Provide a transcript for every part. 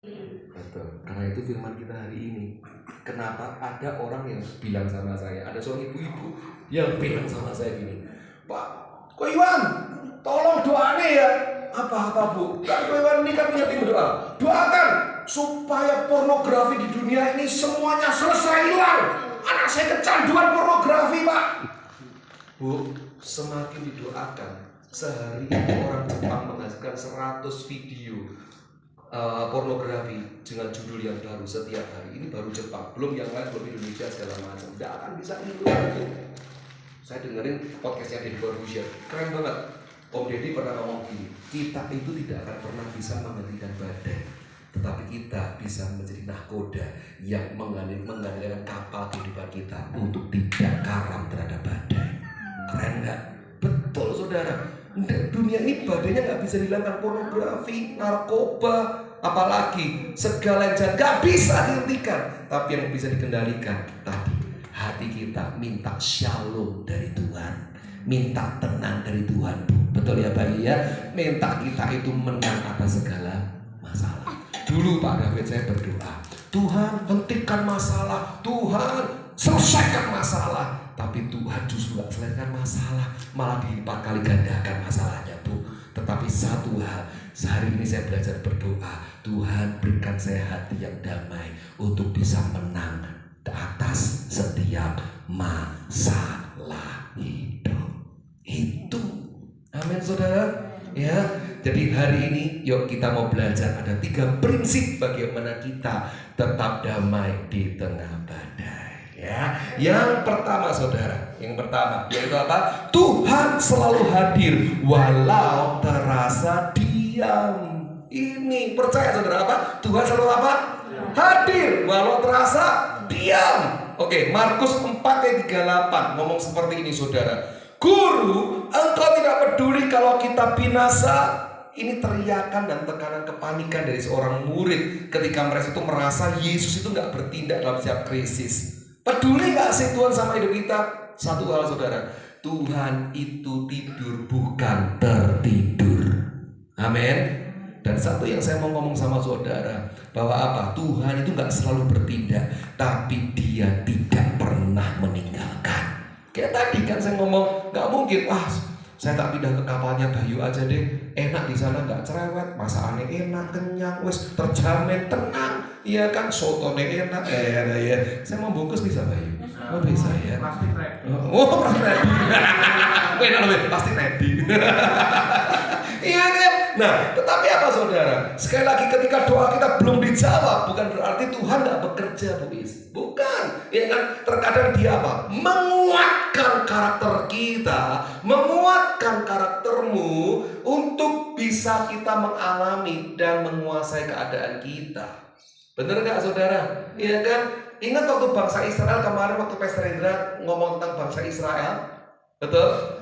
Betul. Karena itu firman kita hari ini. Kenapa ada orang yang bilang sama saya, ada seorang ibu-ibu yang bilang sama saya gini, Pak, Ko Iwan, tolong doanya ya. Apa Bu? Kak Ko Iwan ini kan punya tim doa. Doakan supaya pornografi di dunia ini semuanya selesai hilang. Anak saya kecanduan pornografi, Pak. Bu, semakin didoakan, sehari orang Jepang menghasilkan 100 video pornografi dengan judul yang baru setiap hari. Ini baru Jepang, belum yang lain, belum Indonesia segala macam. Tidak akan bisa itu lagi. Saya dengerin podcastnya Deddy Corbuzier, keren banget. Om Deddy pernah ngomong gini, kita itu tidak akan pernah bisa menghentikan badai, tetapi kita bisa menjadi nahkoda yang mengendalikan kapal kehidupan kita untuk tidak karam terhadap badai. Keren nggak? Betul saudara. Dunia ini badainya nggak bisa dihilangkan. Pornografi, narkoba, apalagi segala yang jahat nggak bisa dihentikan. Tapi yang bisa dikendalikan tadi hati kita, minta shalom dari Tuhan, minta tenang dari Tuhan. Betul ya Pak ya? Minta kita itu menang atas segala masalah. Dulu Pak David saya berdoa, Tuhan hentikan masalah, Tuhan selesaikan masalah. Tapi Tuhan justru gak selesaikan masalah, malah dilipat kali gandakan masalahnya Bu. Tetapi satu hal, sehari ini saya belajar berdoa, Tuhan berikan saya hati yang damai untuk bisa menang atas setiap masalah hidup. Itu, amin saudara. Ya, jadi hari ini yuk kita mau belajar ada 3 prinsip bagaimana kita tetap damai di tengah badai. Ya, yang pertama saudara, yang pertama yaitu apa? Tuhan selalu hadir walau terasa diam. Ini percaya saudara apa? Tuhan selalu apa? Hadir walau terasa diam. Oke, Markus 4:38 ngomong seperti ini saudara. Guru, engkau tidak peduli kalau kita binasa. Ini teriakan dan tekanan kepanikan dari seorang murid ketika mereka itu merasa Yesus itu nggak bertindak dalam setiap krisis. Peduli gak sih Tuhan sama hidup kita? Satu hal saudara, Tuhan itu tidur bukan tertidur. Amin. Dan satu yang saya mau ngomong sama saudara, bahwa apa? Tuhan itu gak selalu bertindak, tapi Dia tidak pernah meninggalkan. Kayak tadi kan saya ngomong, gak mungkin, saya tak pindah ke kapalnya Bayu aja deh, enak di sana nggak cerewet, masakannya enak, kenyang, wes terjamin tenang, iya kan, sotonya enak, ya. Saya mau bungkus bisa Bayu? Oh bisa ya. Plastik ready. Oh plastik ready. Enak lebih plastik ready. Iya kan? Nah, tetapi apa saudara? Sekali lagi ketika doa kita belum dijawab, bukan berarti Tuhan nggak bekerja, bukan. Ya kan? Terkadang Dia apa? Menguatkan karakter kita, menguatkan karaktermu untuk bisa kita mengalami dan menguasai keadaan kita. Bener nggak saudara? Iya kan? Ingat waktu bangsa Israel kemarin, waktu Pastor Indra ngomong tentang bangsa Israel, betul?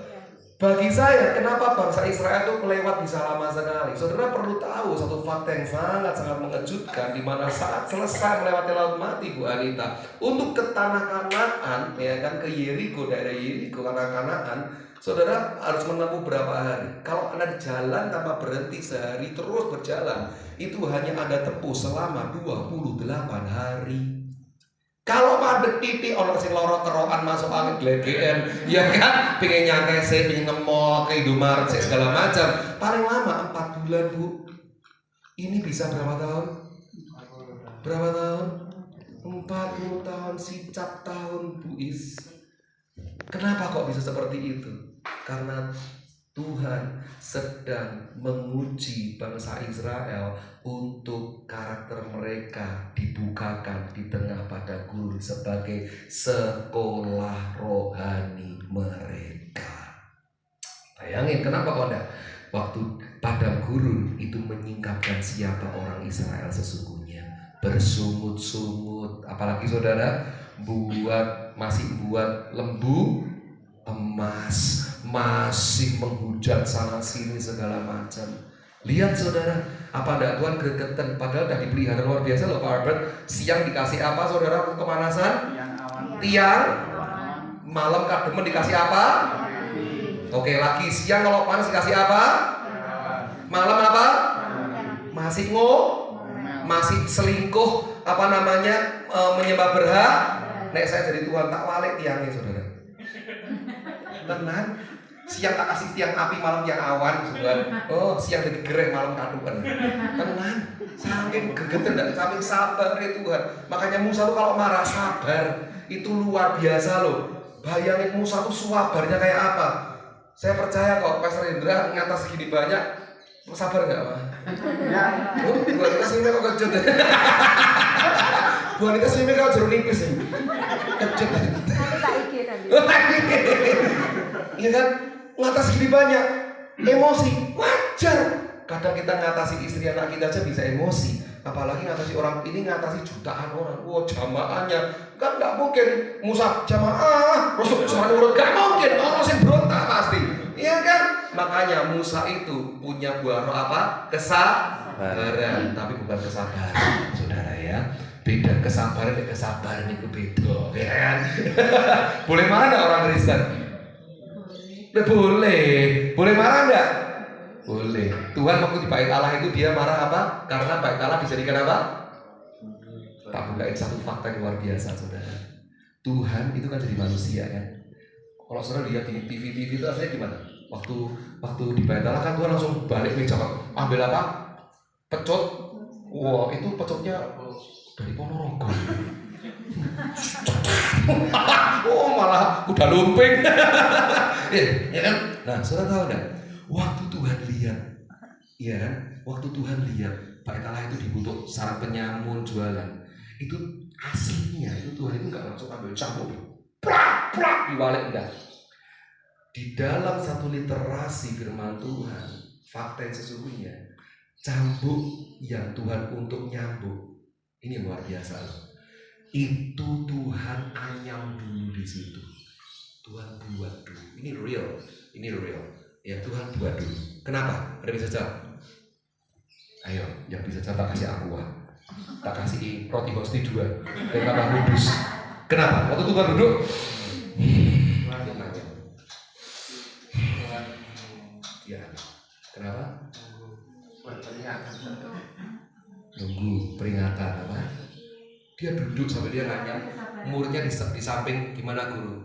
Bagi saya, kenapa bangsa Israel itu melewat bisa lama sekali? Saudara perlu tahu satu fakta yang sangat-sangat mengejutkan, di mana saat selesai melewati laut mati Bu Anita, untuk ke tanah Kanaan, ya kan, ke Yeriko, daerah Yeriko, tanah Kanaan, saudara harus menempuh berapa hari? Kalau Anda jalan tanpa berhenti sehari terus berjalan, itu hanya Anda tempuh selama 28 hari. Kalau madek titik orang sing loro kerokan masuk angin glegen, ya kan, pengen nyantai sih, pengen ngemol ke Indomaret segala macam, paling lama 4 bulan Bu. Ini bisa berapa tahun? Berapa tahun? 40 tahun, sicap tahun Bu Is. Kenapa kok bisa seperti itu? Karena Tuhan sedang menguji bangsa Israel untuk karakter mereka dibukakan di tengah padang gurun sebagai sekolah rohani mereka. Bayangin kenapa kok enggak? Waktu padang gurun itu menyingkapkan siapa orang Israel sesungguhnya. Bersungut-sungut, apalagi saudara, masih buat lembu emas, masih menghujat sana sini segala macam. Lihat saudara, apa enggak Tuhan gregetan? Padahal udah dipelihara luar biasa loh Pak Albert. Siang dikasih apa saudara untuk pemanasan? Tiang. Malam kademen dikasih apa? Oke, lagi siang kalau panas dikasih apa? Malam apa? Masih masih selingkuh, menyembah berhala. Nek saya jadi Tuhan tak walik tiangnya saudara. Tenan. Siang tak kasih tiang api, malam tiang awan, saudara. Oh, siang jadi gereh, malam kadukan. Tenan. Saking gregetan dan saking sabar ya Tuhan. Makanya Musa tuh kalau marah sabar itu luar biasa loh. Bayangin Musa tuh sabarnya kayak apa. Saya percaya kok Pastor Indra ngatas segini banyak, sabar nggak Pak? Ya. Bu Anita sini kok kecut. Bu Anita sini kok jeruk nipis nih. Kecut. Tak iki tadi. Iya kan? Ngatas segini banyak, emosi wajar. Kadang kita ngatasi istri anak kita aja bisa emosi, apalagi ngatasi orang ini, ngatasi jutaan orang. Wow, jamaahnya kan nggak mungkin Musa jamaah terus suara urut, nggak mungkin, orang yang berontak pasti, iya kan? Makanya Musa itu punya buah roh apa? Kesabaran, tapi bukan kesabaran, saudara ya. Beda kesabaran dan kesabaran itu beda, ya kan? Boleh marah nggak orang Kristen? Boleh marah enggak? Boleh. Tuhan waktu di Bait Allah itu dia marah apa? Karena Bait Allah dijadikan apa? Tak bukain satu fakta yang luar biasa saudara. Tuhan itu kan jadi manusia kan. Kalau saudara lihat di TV itu aslinya gimana? Waktu di Bait Allah kan Tuhan langsung balik meja, ambil apa? Pecot. Wah, itu pecotnya dari Ponorogo. Oh malah udah lumping. Ya kan? Nah, saudara tahu enggak? Waktu Tuhan lihat, ya kan? Waktu Tuhan lihat Bait Allah itu dibentuk sarang penyamun jualan, itu aslinya itu Tuhan itu nggak langsung ambil cambuk, plak diwalik enggak. Di dalam satu literasi firman Tuhan, fakta yang sesungguhnya, cambuk yang Tuhan untuk nyambuk ini luar biasa loh. Itu Tuhan anyam dulu di situ. Tuhan buat dulu. Ini real. Ya Tuhan buat dulu. Kenapa? Ada bisa jawab? Ayo, yang bisa jawab tak kasih aqua, tak kasih roti hosti 2, dan tambah kudus. Kenapa? Waktu Tuhan duduk, ya. Kenapa? Nunggu peringatan apa? Dia duduk sampai dia nanya, umurnya di samping gimana guru?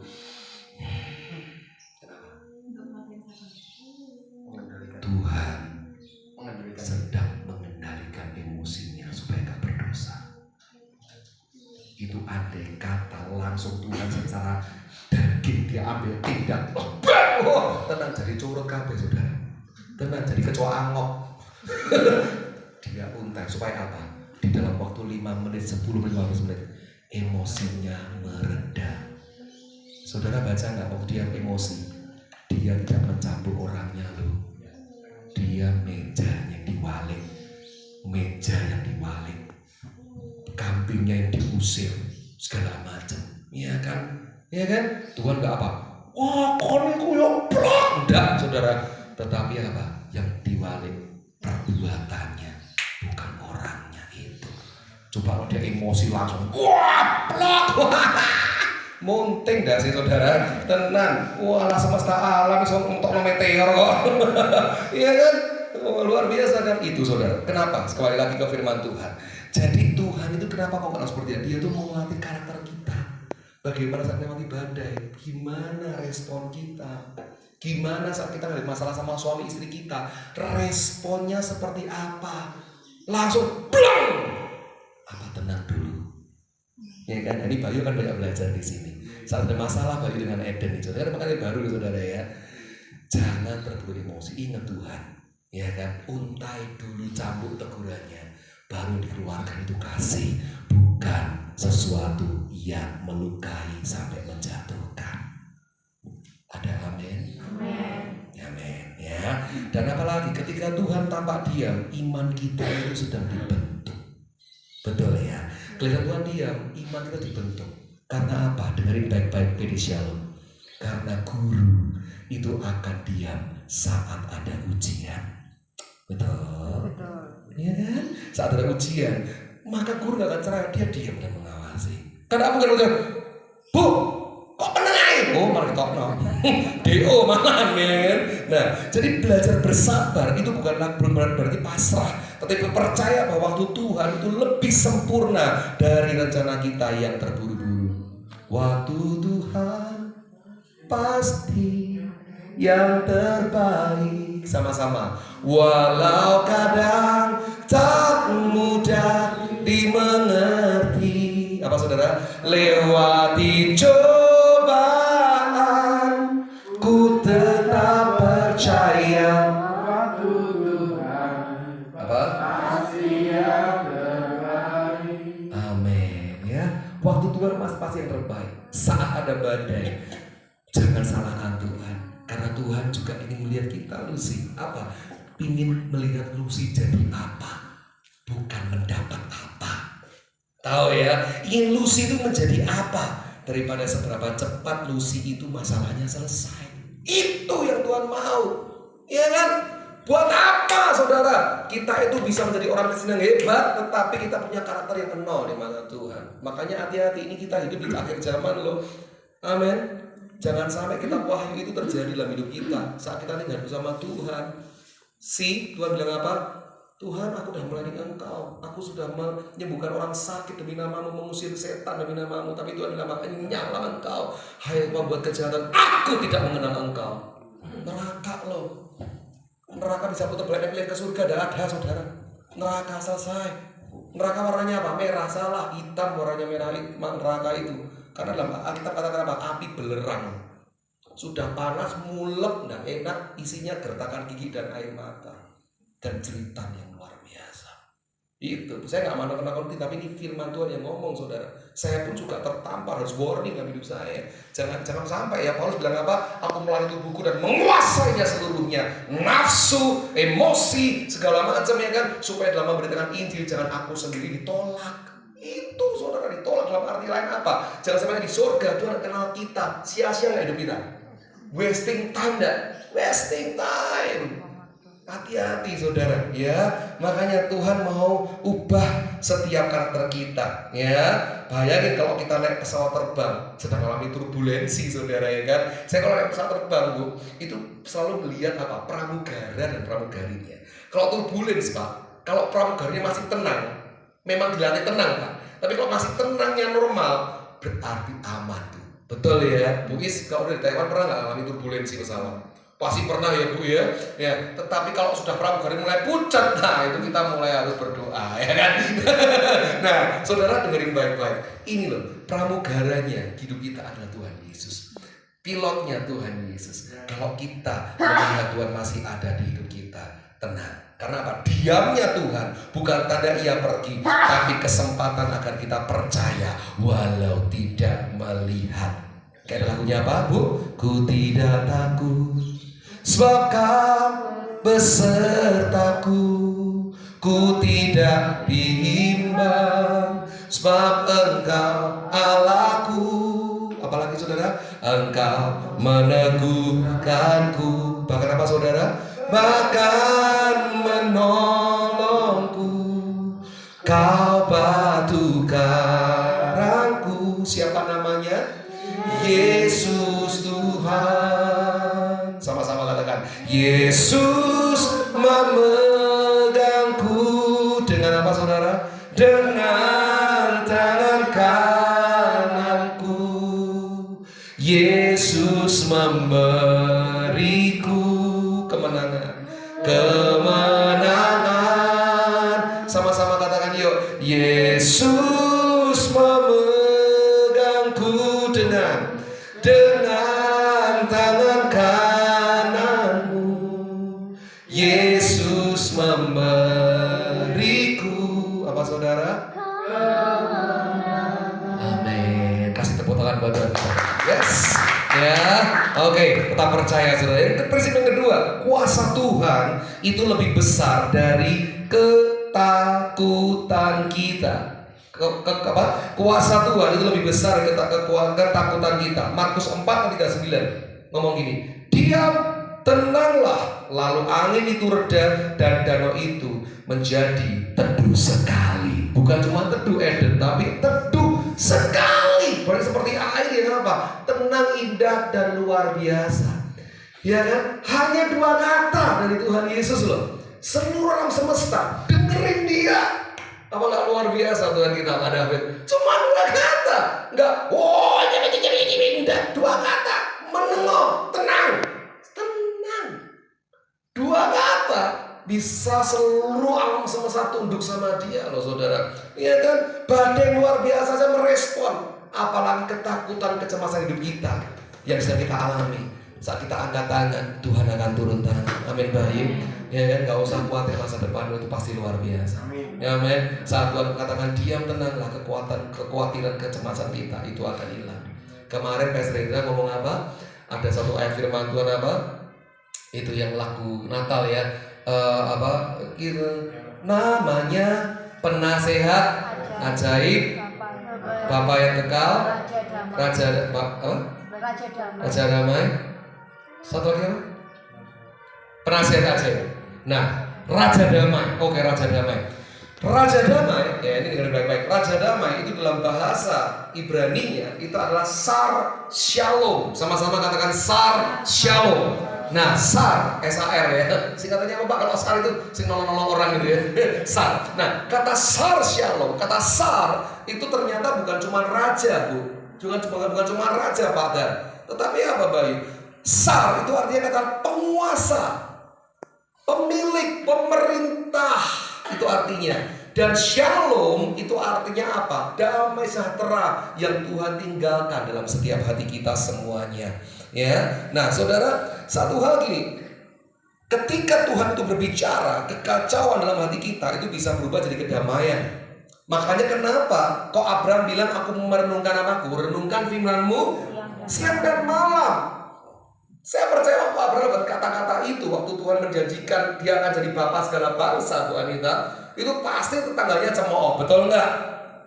Tuhan sedang mengendalikan emosinya supaya gak berdosa. Itu andai kata langsung Tuhan secara daging dia ambil tindak, tenang jadi curut kabeh saudara, tenang jadi kecoa angok. Dia untai supaya apa? Di dalam waktu 5 menit, 10 menit, 15 menit emosinya mereda. Saudara baca nggak waktu dia emosi? Dia tidak mencambuk orangnya loh. Dia meja yang diwalik, kambingnya yang diusir, segala macam. Iya kan? Tuhan nggak apa? Wah, koniku yang plak, enggak, saudara. Tetapi apa? Yang diwalik perbuatannya, bukan orangnya itu. Coba kalau dia emosi langsung, wah, plak, monting gak sih saudara? Tenang, walah semesta alam bisa untuk meteor kok. Iya kan? Luar biasa kan itu saudara. Kenapa? Sekali lagi ke firman Tuhan. Jadi Tuhan itu kenapa kok nggak seperti dia? Dia tuh mau melatih karakter kita. Bagaimana saat melewati badai? Gimana respon kita? Gimana saat kita ada masalah sama suami istri kita? Responnya seperti apa? Langsung blong. Apa tenang dulu? Ya kan? Ini Bayu kan banyak belajar di sini. Saat ada masalah Bayu dengan Eden itu, kan makanya baru saudara ya. Jangan terbawa emosi. Ingat Tuhan, ya kan? Untai dulu cambuk tegurannya, baru dikeluarkan itu kasih, bukan sesuatu yang melukai sampai menjatuhkan. Ada amin? Amin. Ya. Dan apalagi ketika Tuhan tampak diam, iman kita itu sedang dibentuk. Betul ya. Kelihatan Tuhan diam, iman kita dibentuk. Karena apa? Dengerin baik-baik PD Shalom. Karena guru itu akan diam saat ada ujian. Betul. Iya kan? Saat ada ujian, maka guru gak akan cerah, dia diam dan mengawasi. Karena apa kan? Bu, kok menang aja? Oh, malah ditokno. DO malah men. Nah, jadi belajar bersabar itu bukan berarti pasrah, tetapi percaya bahwa waktu Tuhan itu lebih sempurna dari rencana kita yang terburu-buru. Waktu Tuhan pasti yang terbaik. Sama-sama. Walau kadang tak mudah dimengerti. Apa saudara? Lewati cobaan, ku tetap percaya. Waktu Tuhan apa? Pasti yang terbaik. Amin ya. Waktu Tuhan pasti yang terbaik. Saat ada badai, jangan salahkan Tuhan. Karena Tuhan juga ingin melihat kita, Lucy. Apa? Ingin melihat Lucy jadi apa? Bukan mendapat apa. Tahu ya? Ingin Lucy itu menjadi apa? Daripada seberapa cepat Lucy itu masalahnya selesai. Itu yang Tuhan mau. Iya kan? Buat apa saudara? Kita itu bisa menjadi orang Kristen yang hebat, tetapi kita punya karakter yang nol di mata Tuhan. Makanya hati-hati, ini kita hidup di akhir zaman loh. Amin. Jangan sampai kita wahyu itu terjadi dalam hidup kita saat kita tinggal bersama Tuhan. Tuhan bilang apa? Tuhan, aku sudah melayani Engkau. Aku sudah menyembuhkan orang sakit demi namamu, mengusir setan demi namamu. Tapi Tuhan bilang apa? Nyala Engkau, hai pembuat kejahatan, aku tidak mengenal Engkau. Neraka loh. Neraka bisa putar balik ke surga, tidak ada saudara. Neraka selesai. Neraka warnanya apa? Merah, salah. Hitam warnanya merah. Neraka itu karena dalam Alkitab katakan apa? Api belerang. Sudah panas, mulek, tidak enak. Isinya gertakan gigi dan air mata. Dan jeritan yang luar biasa. Itu, saya nggak mau nakut-nakutin, tapi ini firman Tuhan yang ngomong saudara. Saya pun juga tertampar, harus warning dalam hidup saya. Jangan sampai ya, Paulus bilang apa? Aku melalui tubuhku dan menguasainya seluruhnya. Nafsu, emosi, segala macam ya kan. Supaya dalam memberitakan Injil jangan aku sendiri ditolak. Itu saudara, ditolak dalam arti lain apa? Jangan sampai di surga Tuhan kenal kita. Sia-sia nggak hidup kita? Wasting time dah. Wasting time. Hati-hati saudara ya. Makanya Tuhan mau ubah setiap karakter kita ya. Bayangin kalau kita naik pesawat terbang sedang mengalami turbulensi saudara ya kan. Saya kalau naik pesawat terbang Bu, itu selalu melihat apa? Pramugara dan pramugarinya. Kalau turbulens Pak, kalau pramugarinya masih tenang, memang dilatih tenang Pak. Tapi kalau masih tenangnya normal, berarti aman tuh. Betul ya, Bu Is, kalau udah di Taiwan pernah nggak alami turbulensi pesawat? Pasti pernah ya Bu ya. Ya, tetapi kalau sudah pramugari mulai pucat, nah itu kita mulai harus berdoa ya kan. Nah, saudara dengerin baik-baik. Ini loh, pramugaranya hidup kita adalah Tuhan Yesus. Pilotnya Tuhan Yesus. Kalau kita melihat Tuhan masih ada di hidup kita, tenang. Karena apa? Diamnya Tuhan bukan tanda ia pergi, tapi kesempatan agar kita percaya walau tidak melihat. Kayak lagunya apa Bu? Ku tidak takut sebab Kau besertaku. Ku tidak bimbang sebab Engkau Allahku. Apalagi saudara? Engkau meneguhkanku. Bahkan apa saudara? Bahkan menolongku. Kau batu karangku. Siapa namanya? Yesus Tuhan. Sama-sama katakan, Yesus memegangku. Dengan apa saudara? Dengan tangan kananku. Yesus memberiku kemenangan. Sama-sama katakan yuk, Yesus memegangku dengan tangan kananmu. Yesus memberiku apa saudara? Amin. Kasih tepuk tangan buat Tuhan. Yes. Ya, oke, tetap percaya saudara. Prinsip yang kedua, kuasa Tuhan itu lebih besar dari ketakutan kita. Kuasa Tuhan itu lebih besar dari ketakutan kita. Markus 4:39 ngomong gini, diam, tenanglah. Lalu angin itu reda dan danau itu menjadi teduh sekali. Bukan cuma teduh Eden, tapi teduh sekali. Berarti seperti air yang apa? Tenang, indah, dan luar biasa. Ya kan? Hanya 2 kata dari Tuhan Yesus loh. Seluruh alam semesta dengerin dia. Apa nggak luar biasa Tuhan kita Pak David? Cuma 2 kata, nggak enggak, 2 kata, menengok, tenang. 2 kata bisa seluruh alam semesta tunduk sama dia loh saudara. Iya kan? Badai luar biasa saya merespon. Apalagi ketakutan, kecemasan hidup kita yang bisa kita alami. Saat kita angkat tangan, Tuhan akan turun tangan. Amin baik. Ya kan? Gak usah khawatir masa depan itu pasti luar biasa. Ya amin. Saat Tuhan katakan diam, tenanglah, kekhawatiran, kecemasan kita itu akan hilang. Kemarin Pastor Indra ngomong apa? Ada satu ayat firman Tuhan apa? Itu yang lagu Natal ya, namanya penasehat ajaib, Bapa yang kekal, Raja damai. Satu lagi apa? Penasehat ajaib. Nah, Raja damai. Oke, Raja damai. Raja damai, ya ini dengar baik-baik. Raja damai itu dalam bahasa Ibrani-nya itu adalah Sar Shalom. Sama-sama katakan Sar Shalom. Nah, SAR, S-A-R ya. Singkatannya apa Pak? Kalau SAR itu sing nolong-nolong orang gitu ya. SAR. Nah, kata SAR Shalom, kata SAR itu ternyata bukan cuma raja, Bu. Bukan cuma raja, Pak Dan. Tetapi apa, Bayu? SAR itu artinya kata penguasa, pemilik, pemerintah. Itu artinya. Dan Shalom itu artinya apa? Damai sejahtera yang Tuhan tinggalkan dalam setiap hati kita semuanya. Ya, nah saudara, satu hal gini, ketika Tuhan itu berbicara, kekacauan dalam hati kita itu bisa berubah jadi kedamaian. Makanya kenapa kok Abraham bilang aku merenungkan anakku, renungkan firman-Mu siang dan malam. Saya percaya waktu Abraham berkata-kata itu, waktu Tuhan menjanjikan dia akan jadi bapa segala bangsa, Bu Anita, itu pasti tetangganya cemooh, betul enggak?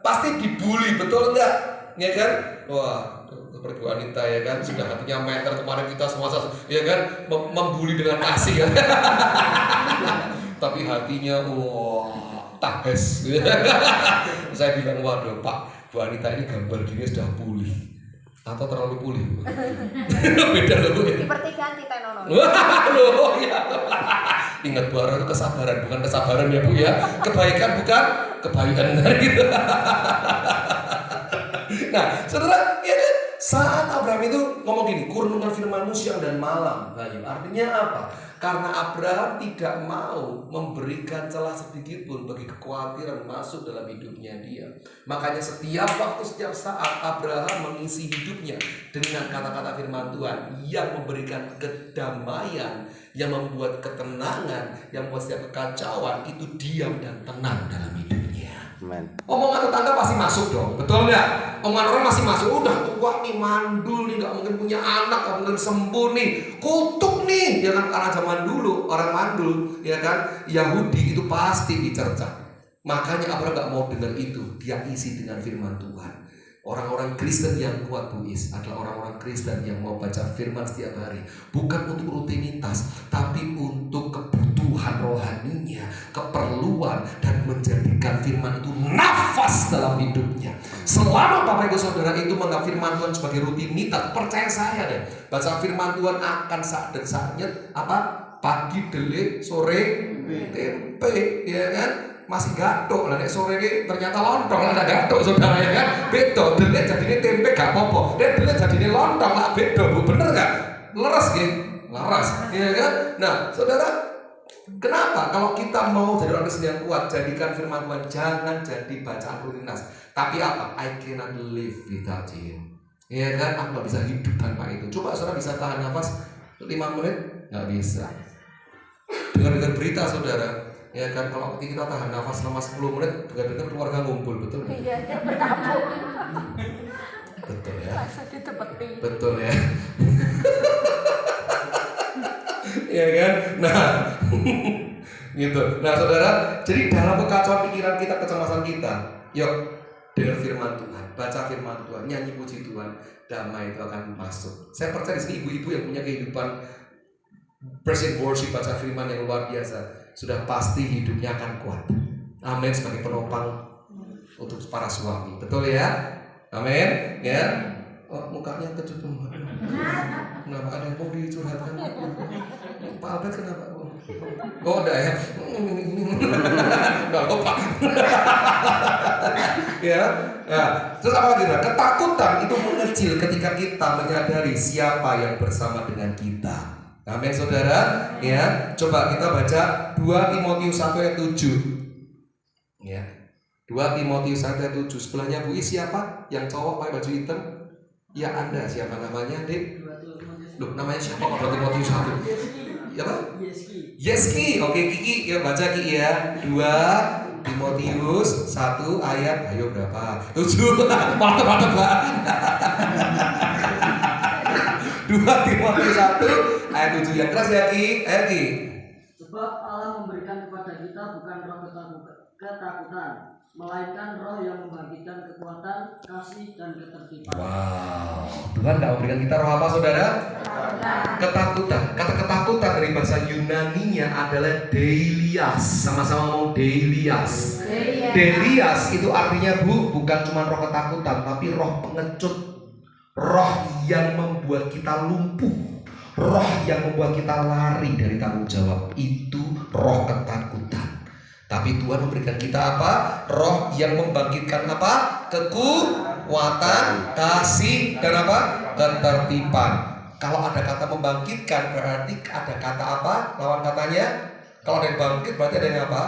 Pasti dibully, betul enggak? Ya kan? Wah, seperti wanita ya kan, sudah hatinya meter kemarin kita semua ya kan membuli dengan kasih kan. Tapi hatinya wah tahes. Saya bilang waduh Pak, Bu Anita ini gambar gini sudah pulih atau terlalu pulih? Beda loh Bu. Di pertigaan kita nono. Loh ya. Ingat Bu, itu kesabaran bukan kesabaran ya Bu ya. Kebaikan bukan kebaikan gitu. Nah, saudara, ya kan? Saat Abraham itu ngomong gini, kurenungkan firman-Mu siang dan malam, Bayu. Artinya apa? Karena Abraham tidak mau memberikan celah sedikit pun bagi kekhawatiran masuk dalam hidupnya dia. Makanya setiap waktu, setiap saat Abraham mengisi hidupnya dengan kata-kata firman Tuhan yang memberikan kedamaian, yang membuat ketenangan, yang membuat setiap kekacauan itu diam dan tenang dalam hidupnya. Amen. Omongan tetangga pasti masuk dong, betul nggak? Omongan orang masih masuk, udah tua nih, mandul nih, nggak mungkin punya anak, nggak mungkin sembuh nih, kutuk nih, ya kan? Karena zaman dulu orang mandul, ya kan? Yahudi itu pasti dicerca. Makanya Abraham nggak mau dengar itu, dia isi dengan firman Tuhan. Orang-orang Kristen yang kuat Buis adalah orang-orang Kristen yang mau baca firman setiap hari, bukan untuk rutinitas, tapi untuk kebutuhan rohaninya, keperluan, dan menjadikan firman itu nafas dalam hidupnya. Selama Bapak Ibu Saudara itu menganggap firman Tuhan sebagai rutinitas, percaya saya deh, baca firman Tuhan akan saat dan saatnya apa? Pagi delik, sore tempe, ya kan? Masih gathuk lah, nek sore ini ternyata lontong lah, ada gathuk saudara ya kan, beda, delik jadinya tempe gak apa-apa, nek delik jadinya lontong lah beda Bu, bener gak? Leres gitu, leres, ya kan? Nah saudara, kenapa? Kalau kita mau jadi orang Kristen yang kuat, jadikan firman Tuhan jangan jadi bacaan rutinitas, tapi apa? I cannot live without you, ya kan? Aku gak bisa hidup tanpa itu. Coba saudara bisa tahan nafas 5 menit? Gak bisa. Dengar berita saudara, ya kan, kalau kita tahan nafas selama 10 menit, dengar keluarga ngumpul, betul nggak? Iya, berkabung. Betul ya. Betul ya. Ya kan? Nah, gitu. Nah, saudara, jadi dalam kekacauan pikiran kita, kecemasan kita, yuk dengar firman Tuhan, baca firman Tuhan, nyanyi puji Tuhan, damai itu akan masuk. Saya percaya di sini ibu-ibu yang punya kehidupan praise and worship, baca firman yang luar biasa, sudah pasti hidupnya akan kuat. Amin, sebagai penopang untuk para suami. Betul ya? Amin. Ya. Oh, mukanya kecut. Kenapa ada yang mau dicurhatkan? Pak Albert kenapa? Oh, enggak ya. Enggak lupa. Ya. Nah, terus apa lagi? Ketakutan itu mengecil ketika kita menyadari siapa yang bersama dengan kita. Amin, saudara. Ya, coba kita baca 2 Timotius 1 ayat 7. Ya. 2 Timotius 1 ayat 7. Sebelahnya Bu Is siapa? Yang cowok pakai baju hitam? Ya, Anda siapa namanya, Dik? Loh, namanya siapa kok 2 Timotius 1? Ya, Pak? Yeski. Oke, Kiki, ya baca Kiki ya. 2 Timotius 1 ayat, ayo berapa? 7. Mantap Pak. 2 Timotius 1 ayat 7 yang keras ya Ki. Ayo Ki. Sebab Allah memberikan kepada kita bukan roh ketakutan, melainkan roh yang membangkitkan kekuatan, kasih, dan ketertiban. Wow, Tuhan gak memberikan kita roh apa saudara? Ketakutan. Kata ketakutan dari bahasa Yunaninya adalah deilias. Sama-sama ngomong deilias. Deilias itu artinya bukan cuma roh ketakutan, tapi roh pengecut. Roh yang membuat kita lumpuh, roh yang membuat kita lari dari tanggung jawab. Itu roh ketakutan. Tapi Tuhan memberikan kita apa? Roh yang membangkitkan apa? Kekuatan, kasih, dan apa? Ketertiban. Kalau ada kata membangkitkan berarti ada kata apa? Lawan katanya? Kalau ada yang bangkit berarti ada yang apa?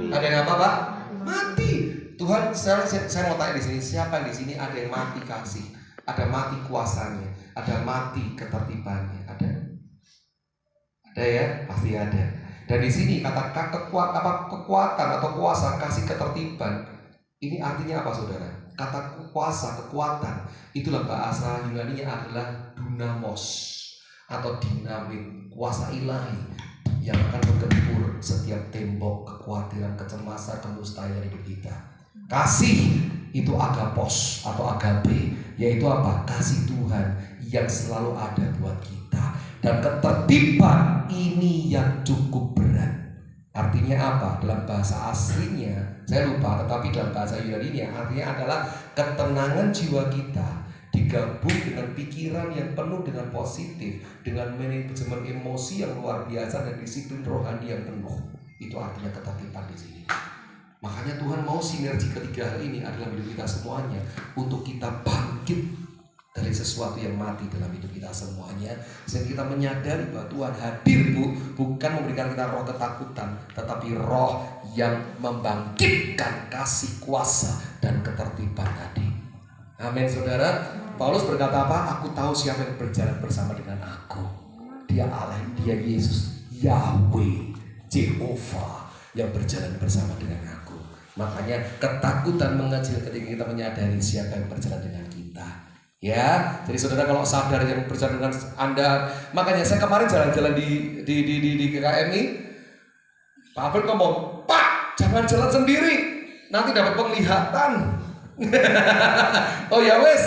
Ada yang apa, Pak? Mati. Tuhan, saya mau tanya di sini, siapa yang di sini ada yang mati kasih? Ada mati kuasanya, ada mati ketertibannya, ada? Ada ya, pasti ada. Dan di sini kata kekuatan atau kuasa, kasih, ketertiban, ini artinya apa saudara? Kata kuasa, kekuatan, itulah bahasa Yunaninya adalah dunamos atau dinamit, kuasa ilahi yang akan menggempur setiap tembok kekhawatiran, kecemasan, kemustahilan hidup kita. Kasih itu agapos atau agape, yaitu apa? Kasih Tuhan yang selalu ada buat kita. Dan ketertiban ini yang cukup berat. Artinya apa? Dalam bahasa aslinya saya lupa, tetapi dalam bahasa Yunani artinya adalah ketenangan jiwa kita digabung dengan pikiran yang penuh dengan positif, dengan manajemen emosi yang luar biasa dan disiplin rohani yang penuh. Itu artinya ketertiban di sini. Makanya Tuhan mau sinergi ketiga hal ini adalah hidup kita semuanya, untuk kita bangkit dari sesuatu yang mati dalam hidup kita semuanya, sehingga kita menyadari bahwa Tuhan hadir bukan memberikan kita roh ketakutan, tetapi roh yang membangkitkan kasih, kuasa, dan ketertiban tadi. Amin saudara. Paulus berkata apa? Aku tahu siapa yang berjalan bersama dengan aku. Dia Allah, dia Yesus, Yahweh, Jehovah yang berjalan bersama dengan aku. Makanya ketakutan mengecil ketika kita menyadari siapa yang berjalan dengan kita. Ya, jadi saudara kalau sadar yang berjalan dengan Anda, makanya saya kemarin jalan-jalan di KKMI, Pak Albert ngomong, Pak, jangan jalan sendiri, nanti dapat penglihatan. Oh ya wes,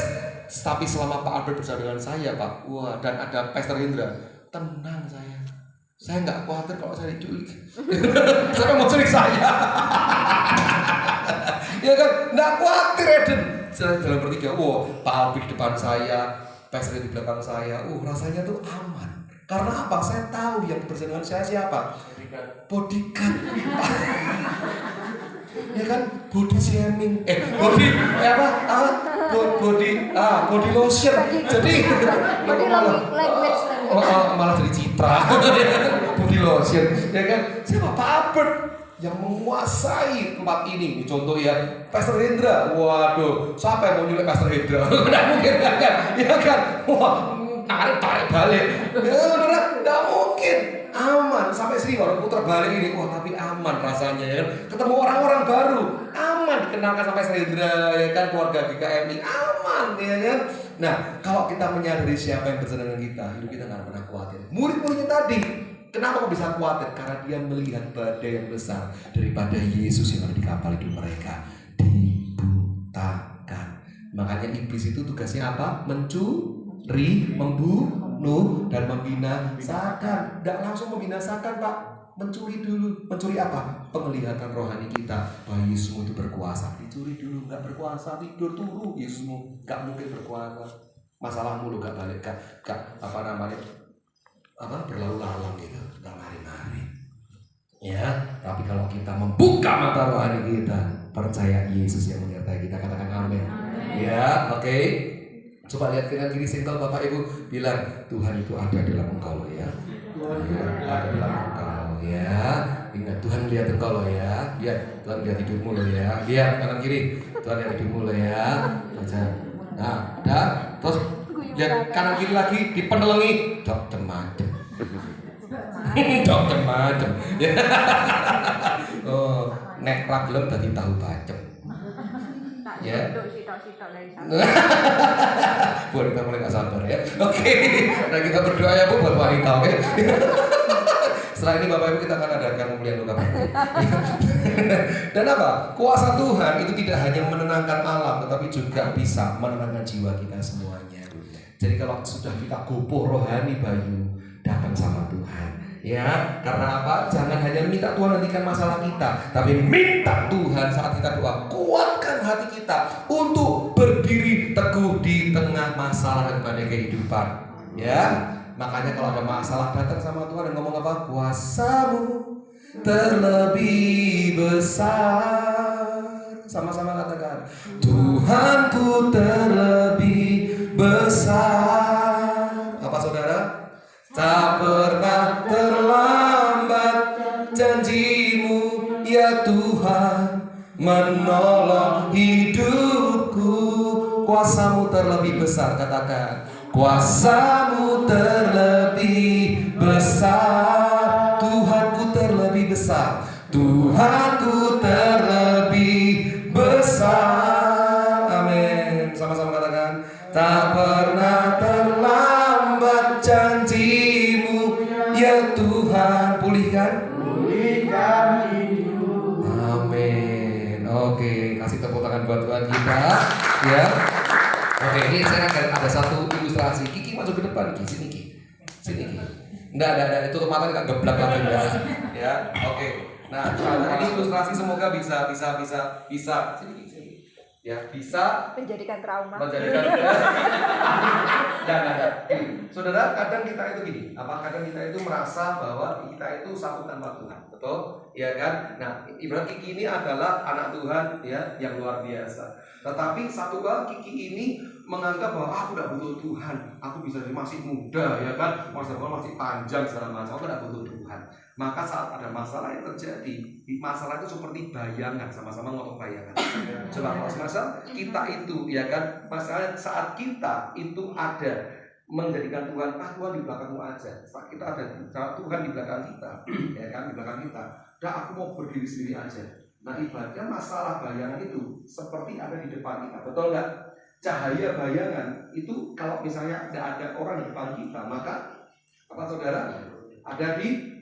tapi selama Pak Albert bersama dengan saya Pak, wah, dan ada Pastor Indra, tenang saya nggak khawatir kalau saya diculik. Siapa mau culik saya? Ya kan, nggak khawatir Eden. Saya jalan bertiga, wah, Pak Albert di depan saya, Pastor di belakang saya, rasanya tuh aman. Karena apa? Saya tahu yang bersama dengan saya siapa? Bodyguard. Ya kan, body shaming, body lotion. Jadi malah jadi citra. Body lotion, ya kan? Siapa? Pak Albert yang menguasai tempat ini. Contoh ya, Pastor Hendra. Waduh, siapa yang mau nyulik Pastor Hendra? Nggak mungkin kan? Ya kan? Wah, tarik balik. Ya saudara, nggak mungkin. Aman sampai sini baru putar balik ini. Wah, tapi aman rasanya ya. Ketemu orang-orang baru, aman dikenalkan sampai Hendra, ya kan, keluarga GKMI, aman ya kan. Nah, kalau kita menyadari siapa yang bersama dengan kita, hidup kita nggak pernah khawatir. Murid-muridnya tadi, kenapa kok bisa khawatir? Karena dia melihat badai yang besar daripada Yesus yang ada di kapal hidup mereka. Dibutakan. Makanya iblis itu tugasnya apa? Mencuri, membunuh, dan membinasakan. Tidak langsung membinasakan Pak, mencuri dulu. Mencuri apa? Penglihatan rohani kita bahwa Yesusmu itu berkuasa. Dicuri dulu, nggak berkuasa, tidur turu. Yesusmu nggak mungkin berkuasa. Masalahmu lu nggak balik, gak apa namanya, berlalu lalang gitu, nggak mari-mari. Ya, tapi kalau kita membuka mata rohani kita, percaya Yesus yang menyertai kita, katakan amin. Ya, oke. Coba lihat kanan kiri senggol Bapak Ibu, bilang Tuhan itu ada dalam engkau loh ya. Ada dalam engkau ya. Ingat Tuhan lihat engkau loh ya. Lihat Tuhan lihat hidupmu loh ya. Lihat kanan kiri, Tuhan lihat hidupmu loh ya. Baca. Nah, dan terus lihat kanan kiri lagi dipenelengi, dokter macem. Dokter macem. Oh, nek problem tadi tahu bacem. Ya. Buat kita mulai gak sabar ya. Oke. Nah kita berdoa ya Bu buat wanita, oke? Setelah ini Bapak Ibu kita akan adakan pemulihan luka batin. Dan apa? Kuasa Tuhan itu tidak hanya menenangkan alam, tetapi juga bisa menenangkan jiwa kita semuanya. Jadi kalau sudah kita gopoh rohani Bayu, datang sama Tuhan. Ya, karena apa? Jangan hanya minta Tuhan hentikan masalah kita, tapi minta Tuhan saat kita doa, kuatkan hati kita untuk berdiri teguh di tengah masalah dan badai kehidupan. Ya, makanya kalau ada masalah datang sama Tuhan dan ngomong apa? Kuasamu terlebih besar. Sama-sama katakan, Tuhanku terlebih besar. Apa saudara? Tak pernah terlambat janjimu ya Tuhan menolong hidupku. Kuasamu terlebih besar, katakan kuasamu terlebih besar. Tuhanku terlebih besar, Tuhanku terlebih besar. Amin. Sama-sama katakan, tak pernah terlambat janjimu ya Tuhan. Pulihkan hidup. Amin. Oke, kasih tepuk tangan buat Tuhan kita ya. Oke, ini saya akan ada satu ilustrasi. Kiki masuk ke depan, Kiki sini Kiki. Sini Kiki. Enggak, itu mata enggak geblak lagi ya. Oke. Nah, ini ilustrasi semoga bisa sini Kiki. Ya, bisa menjadikan trauma. Jangan. Saudara, kadang kita itu gini, kadang kita itu merasa bahwa kita itu satu tanpa Tuhan, betul? Ya kan? Nah, ibarat Kiki ini adalah anak Tuhan ya yang luar biasa. Tetapi satu hal, Kiki ini menganggap bahwa aku tidak butuh Tuhan, aku masih muda ya kan, masa depan masih panjang segala macam, aku tidak butuh Tuhan. Maka saat ada masalah yang terjadi, masalah itu seperti bayangan, sama-sama ngomong bayangan. Coba kalau semasa kita itu ya kan, masalah saat kita itu ada menjadikan Tuhan, Tuhan di belakangmu aja. Saat kita ada Tuhan di belakang kita, ya kan, di belakang kita, aku mau berdiri sendiri aja. Nah ibaratnya masalah bayangan itu seperti ada di depan kita, betul nggak? Cahaya bayangan itu kalau misalnya tidak ada orang di depan kita, maka apa saudara? Ada di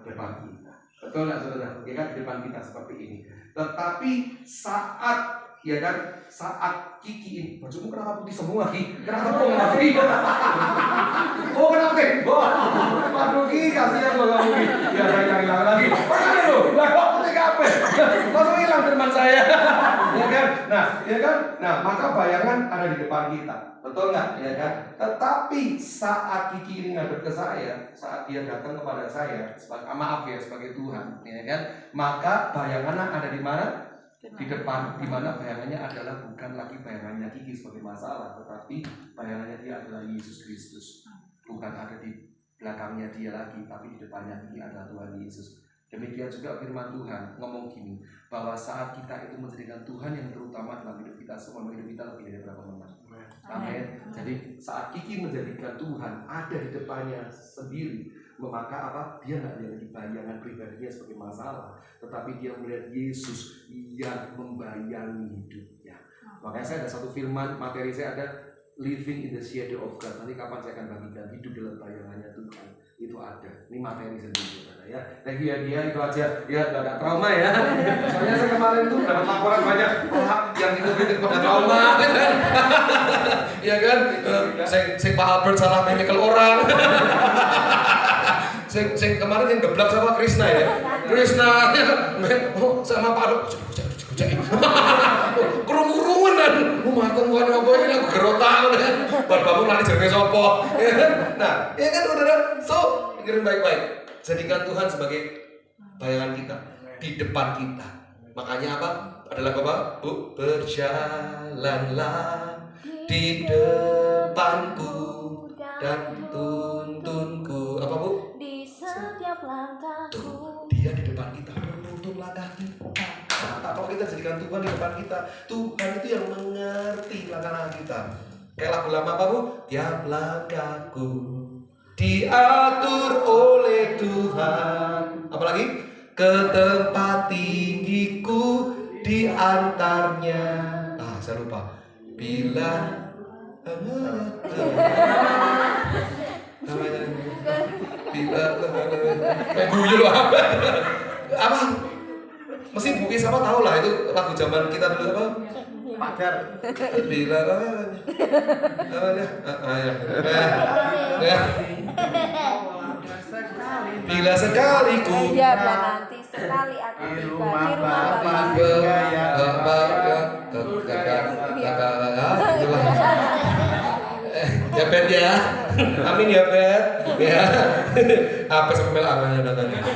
depan kita, betul nggak saudara? Ya kan, di depan kita seperti ini. Tetapi saat ya kan, saat Kiki ini, bajumu kenapa putih semua Ki? Kenapa kok mati? Oh kenapa Ki? Aduh Ki, kasihan loh kamu Ki. Ya hilang lagi. Mana lo? Lah kok putih kape? Langsung hilang firman saya. Ya kan? Nah maka bayangan ada di depan kita, betul nggak? Ya kan? Tetapi saat Kiki ini ngadep ke saya, saat dia datang kepada saya, sebagai Tuhan, ya kan? Maka bayangan ada di mana? Di depan, di mana bayangannya adalah bukan lagi bayangannya Kiki sebagai masalah, tetapi bayangannya dia adalah Yesus Kristus. Bukan ada di belakangnya dia lagi, tapi di depannya Kiki adalah Tuhan Yesus. Demikian juga firman Tuhan ngomong gini, bahwa saat kita itu menjadikan Tuhan yang terutama dalam hidup kita, semua hidup kita lebih dari berapa menang. Amin. Jadi saat Kiki menjadikan Tuhan ada di depannya sendiri, maka dia nggak melihat bayangan pribadinya sebagai masalah, tetapi dia melihat Yesus yang membayangi hidupnya. Makanya saya ada satu firman, materi saya ada living in the shadow of God. Nanti kapan saya akan bagikan hidup dalam bayangannya Tuhan, itu ada. Ini materi sendiri ya. Thank you ya, dia itu aja. Ya nggak ada trauma ya. Soalnya saya kemarin tuh dapat laporan banyak yang itu pada trauma. Ya kan? Saya Pak Albert salah medical orang. Saya kemarin yang geblak sama Krishna ya. Krishna sama Pak Albert. Kerungu-kerunguan dan matang bukan apa ini aku gerotak kan. Bar bangun lari jenenge sapa. Nah, ya kan saudara. So, dengerin baik-baik. Jadikan Tuhan sebagai bayangan kita di depan kita. Makanya apa? Adalah apa? Bu, berjalanlah di depanku dan tuntunku. Apa Bu? Di setiap langkahku. Tuh, dia di depan kita menuntun langkah kita. Nah, kalau kita jadikan Tuhan di depan kita, Tuhan itu yang mengerti langkah-langkah kita. Kayak lagu lama apa Bu? Tiap langkahku diatur oleh Tuhan. Apalagi? Ke tempat tinggiku diantarnya. Ah, saya lupa. Bila guyu apa? Apa? Mesti Buki sama tahu lah itu lagu zaman kita dulu apa? Pagar. Bila bila sekali ku Ya, nanti sekali aku tiba di rumah Bapak. Ya Bet ya, amin ya Bet ya. Apa sampai namanya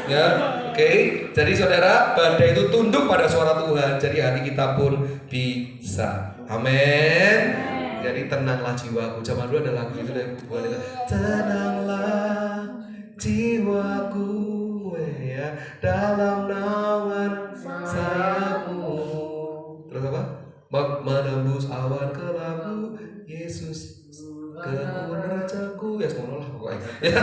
ya. Oke, jadi saudara, badai itu tunduk pada suara Tuhan. Jadi hati kita pun bisa. Amin. Jadi tenanglah jiwaku. Zaman dulu ada lagu itu deh, tenanglah jiwaku ya dalam naungan sayapmu. Terus apa? Menembus awan kelabu Yesus kemuliaan rajaku ya semono lah pokoknya ya.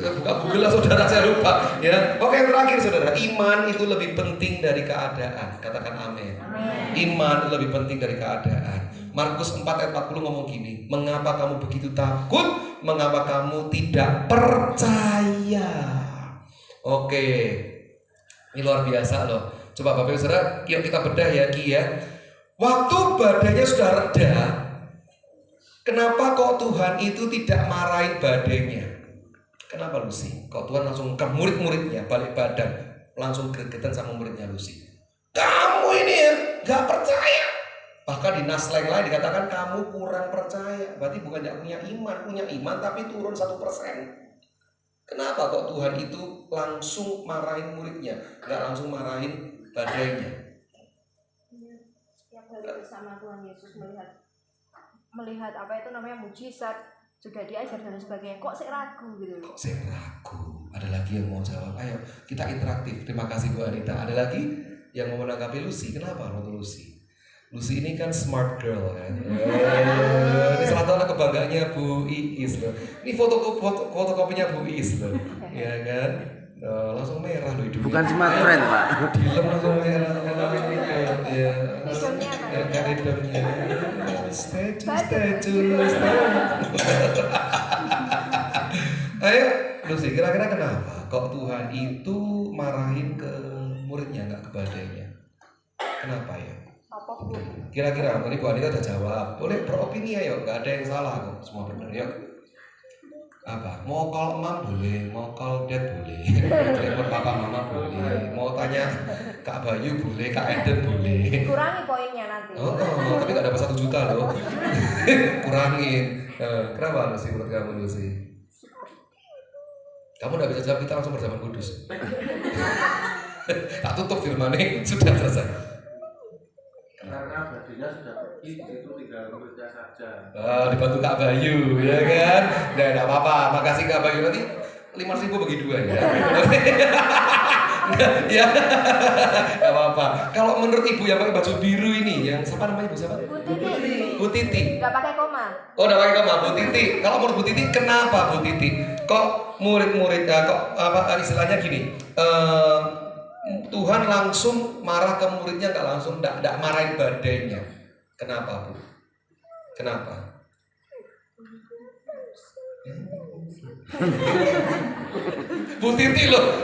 Buka Google lah saudara, saya lupa ya. Oke, yang terakhir saudara, iman itu lebih penting dari keadaan. Katakan amin. Iman lebih penting dari keadaan. Markus 4 ayat 40 ngomong gini, mengapa kamu begitu takut? Mengapa kamu tidak percaya? Oke, ini luar biasa loh. Coba Bapak Ibu Saudara, yuk kita bedah ya Ki ya. Waktu badainya sudah reda, kenapa kok Tuhan itu tidak marahin badainya? Kenapa Lucy? Kok Tuhan langsung ke murid-muridnya balik badan, langsung gregetan sama muridnya Lucy. Kamu ini ya gak percaya. Bahkan di nas lain dikatakan kamu kurang percaya. Berarti bukan gak punya iman tapi turun 1%. Kenapa kok Tuhan itu langsung marahin muridnya, gak langsung marahin badainya? Setiap hari bersama Tuhan Yesus melihat apa itu namanya mujizat, juga diajar dan sebagainya. Kok saya ragu gitu? Kok saya ragu? Ada lagi yang mau jawab? Ayo kita interaktif. Terima kasih Bu Anita. Ada lagi yang mau menanggapi Lucy? Kenapa waktu Lucy? Lucy ini kan smart girl kan. Ini salah satu anak kebanggaannya Bu Iis loh. Ini fotokopinya Bu Iis loh. Ya kan? Langsung merah loh hidupnya. Bukan smart friend Pak. Dilem langsung merah. Ya. Hidungnya Statue. Ayo, Lucy, kira-kira kenapa kok Tuhan itu marahin ke muridnya, nggak ke badainya? Kenapa ya? apa Bu? Kira-kira, tadi Bu Anita udah jawab. Boleh beropini ayo, nggak ada yang salah kok, semua benar. Yuk. Apa? Mau call mom boleh, mau call dad boleh, telepon papa mama boleh, mau tanya Kak Bayu boleh, Kak Eden boleh. Kurangi poinnya nanti. Oh, tapi nggak dapat 1 juta loh. Kurangin. Kenapa Lucy menurut kamu Lucy? Kamu nggak bisa jawab, kita langsung berzaman kudus. Tak tutup firman-nya, sudah selesai. Karena badainya sudah pergi, itu tinggal bekerja saja. Dibantu Kak Bayu, ya kan? Nggak apa-apa, makasih Kak Bayu. Nanti 5.000 bagi 2 ya. Ya, nggak apa-apa. Kalau menurut ibu yang pakai baju biru ini, yang siapa namanya ibu siapa? Bu Titi. Nggak pakai koma. Oh, nggak pakai koma, Bu Titi. Kalau menurut Bu Titi, kenapa Bu Titi? Kok murid-muridnya, kok apa istilahnya gini? Tuhan langsung marah ke muridnya, nggak langsung, nggak marahin badainya. Kenapa Bu? Kenapa? Bu Titi loh.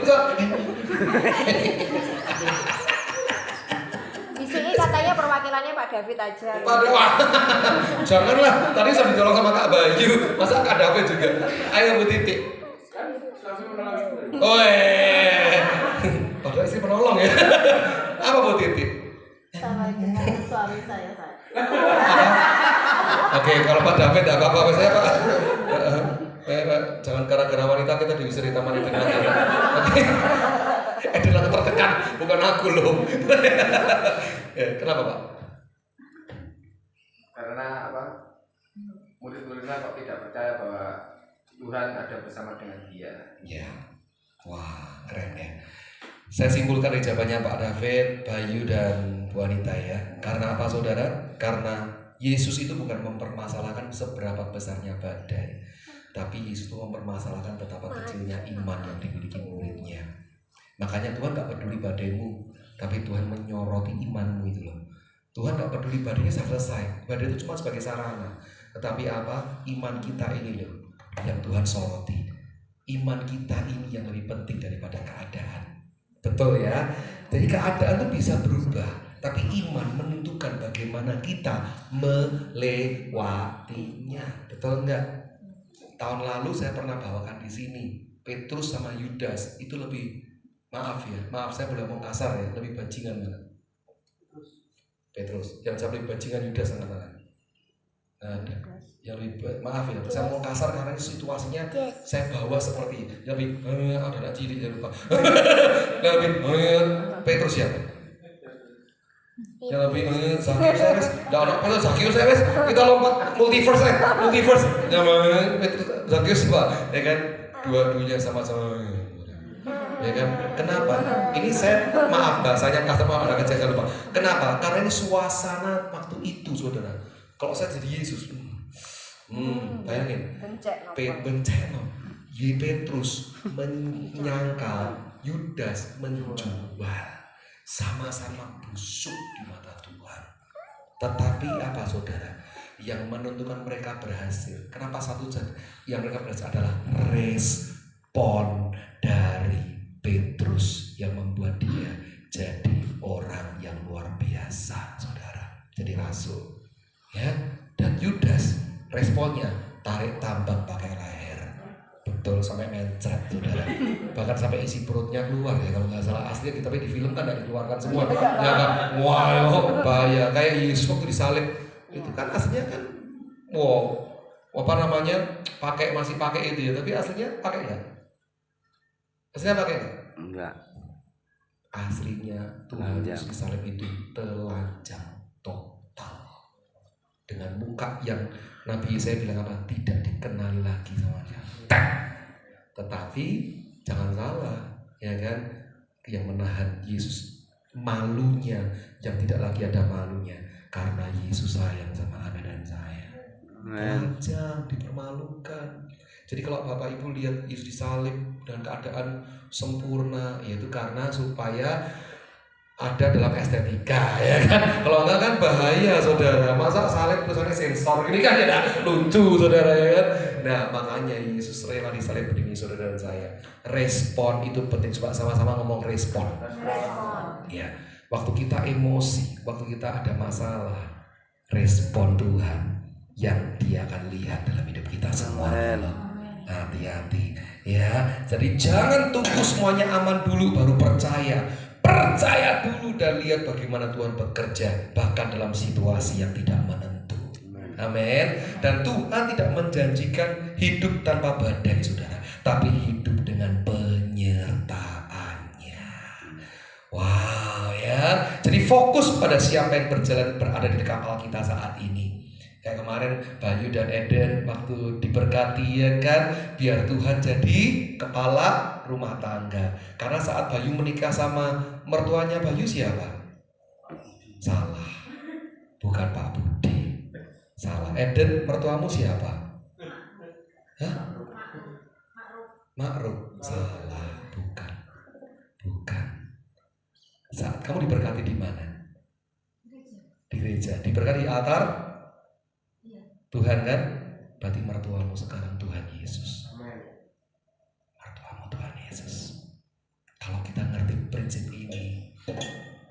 Di sini katanya perwakilannya Pak David aja. Wah, janganlah. Tadi sudah ditolong sama Kak Bayu, masa Kak David juga. Ayo Bu Titi. Kan langsung menolong. Oh, padahal istri penolong ya. Apa Bu Titi? Sama dengan suami saya. Oke, kalau Pak David enggak apa-apa saya Pak. Pak, jangan gara-gara wanita kita diusir di Taman Eden lagi. Oke. Eden lagi tertekan, bukan aku loh. Kenapa Pak? Karena apa? Murid-muridnya kok tidak percaya bahwa Tuhan ada bersama dengan dia. Ya, wah keren ya. Saya simpulkan dari jawabannya Pak David, Bayu dan Bu Anita ya. Karena apa saudara? Karena Yesus itu bukan mempermasalahkan seberapa besarnya badai, tapi Yesus itu mempermasalahkan betapa kecilnya iman yang dimiliki muridnya. Makanya Tuhan gak peduli badaimu, tapi Tuhan menyoroti imanmu itu loh. Tuhan gak peduli badainya selesai, badai itu cuma sebagai sarana. Tetapi apa? Iman kita ini loh yang Tuhan soroti. Iman kita ini yang lebih penting daripada keadaan. Betul ya? Jadi keadaan itu bisa berubah, tapi iman menentukan bagaimana kita melewatinya. Betul enggak? Tahun lalu saya pernah bawakan di sini Petrus sama Yudas itu lebih, maaf saya boleh ngomong kasar ya, lebih bajingan mana? Petrus. Yang saya lebih bajingan Yudas sama tangan. Ada. Yang lebih, maaf ya, saya ngomong kasar karena situasinya saya bawa seperti yang lebih ada anak cilik jangan lupa. Yang lebih Petrus ya. Yang lebih Zakius saya wes, dah anak Petrus Zakius saya wes, kita lompat multiverse. Yang Petrus Zakius Pak, ya kan, dua-duanya sama-sama. Ya kan? Kenapa? Ini saya maaf bahasanya kasar sama anak kecil jangan lupa. Kenapa? Karena ini suasana waktu itu saudara. Kalau saya jadi Yesus, bayangin, bencana, Petrus menyangkal Yudas menjual, sama-sama busuk di mata Tuhan. Tetapi apa saudara? Yang menentukan mereka berhasil. Kenapa satu saja? Yang mereka berhasil adalah respon dari Petrus yang membuat dia jadi orang yang luar biasa, saudara. Jadi rasul. Ya, dan Yudas responnya tarik tambang pakai leher, betul sampai mencret saudara, bahkan sampai isi perutnya keluar ya kalau nggak salah aslinya, tapi di film kan nggak dikeluarkan semua, ya kan, wow bahaya kayak Yesus waktu disalib itu kan aslinya kan, wow apa namanya masih pakai itu ya, tapi aslinya pakai nggak? Aslinya pakai nggak? Enggak. Aslinya Tuhan Yesus disalib itu telanjang total. Dengan muka yang Nabi Yesaya bilang apa? Tidak dikenali lagi sama dia. Tetapi jangan salah, ya kan? Yang menahan Yesus malunya yang tidak lagi ada malunya karena Yesus sayang sama Anda dan saya. Telanjang, dipermalukan. Jadi kalau Bapak Ibu lihat Yesus disalib dan keadaan sempurna, yaitu karena supaya ada dalam estetika, ya kan? Kalau enggak kan bahaya, saudara. Masa salib tulisannya sensor, ini kan ya lucu, saudara, ya kan? Nah, makanya Yesus rela disalib demi saudara dan saya. Respon itu penting, coba sama-sama ngomong respon. Ya, waktu kita emosi, waktu kita ada masalah, respon Tuhan yang Dia akan lihat dalam hidup kita semua. Hati-hati, ya. Jadi jangan tunggu semuanya aman dulu baru percaya. Percaya dulu dan lihat bagaimana Tuhan bekerja bahkan dalam situasi yang tidak menentu. Amin. Dan Tuhan tidak menjanjikan hidup tanpa badai, saudara, tapi hidup dengan penyertaannya. Wow ya. Jadi fokus pada siapa yang berada di kapal kita saat ini. Kayak kemarin Bayu dan Eden waktu diberkati, ya kan, biar Tuhan jadi kepala rumah tangga. Karena saat Bayu menikah sama mertuanya Bayu siapa? Salah, bukan Pak Budi. Salah. Eden, mertuamu siapa? Hah? Ma'ruf. Salah, bukan. Saat kamu diberkati di mana? Di gereja. Diberkati di altar Tuhan kan? Berarti mertuamu sekarang Tuhan Yesus. Mertuamu Tuhan Yesus. Kalau kita ngerti prinsip ini,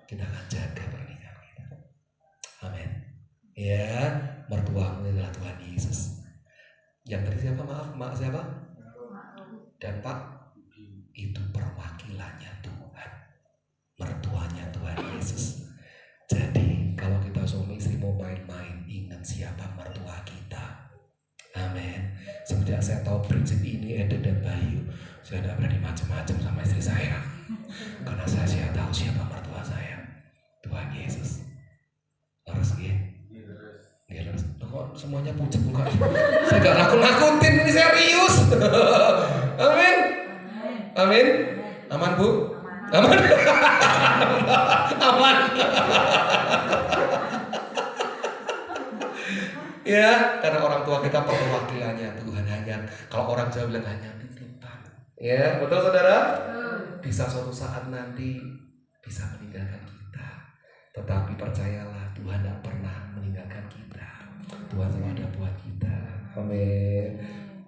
kita akan jaga pernikahan kita. Amin. Ya, mertuamu adalah Tuhan Yesus. Yang tadi siapa? Maaf siapa? Dan Pak, itu perwakilannya Tuhan. Mertuanya Tuhan Yesus. Jadi kalau kita suami istri mau main-main, ingat siapa mertua kita. Amin. Semenjak saya tahu prinsip ini, Eden dan Bayu, saya tidak berani macam-macam sama istri saya, karena saya tahu siapa mertua saya. Tuhan Yesus. Harus gitu. Kok semuanya pucat bukan? Saya gak nakut-nakutin, ini serius. Amin. Amin. Aman Bu? Aman. Aman. Ya, karena orang tua kita perwakilannya Tuhan hanya. Kalau orang Jawa bilang hanya titipan. Ya, betul saudara? Bisa suatu saat nanti bisa meninggalkan kita. Tetapi percayalah, Tuhan tidak pernah meninggalkan kita. Tuhan selalu ada buat kita. Amin.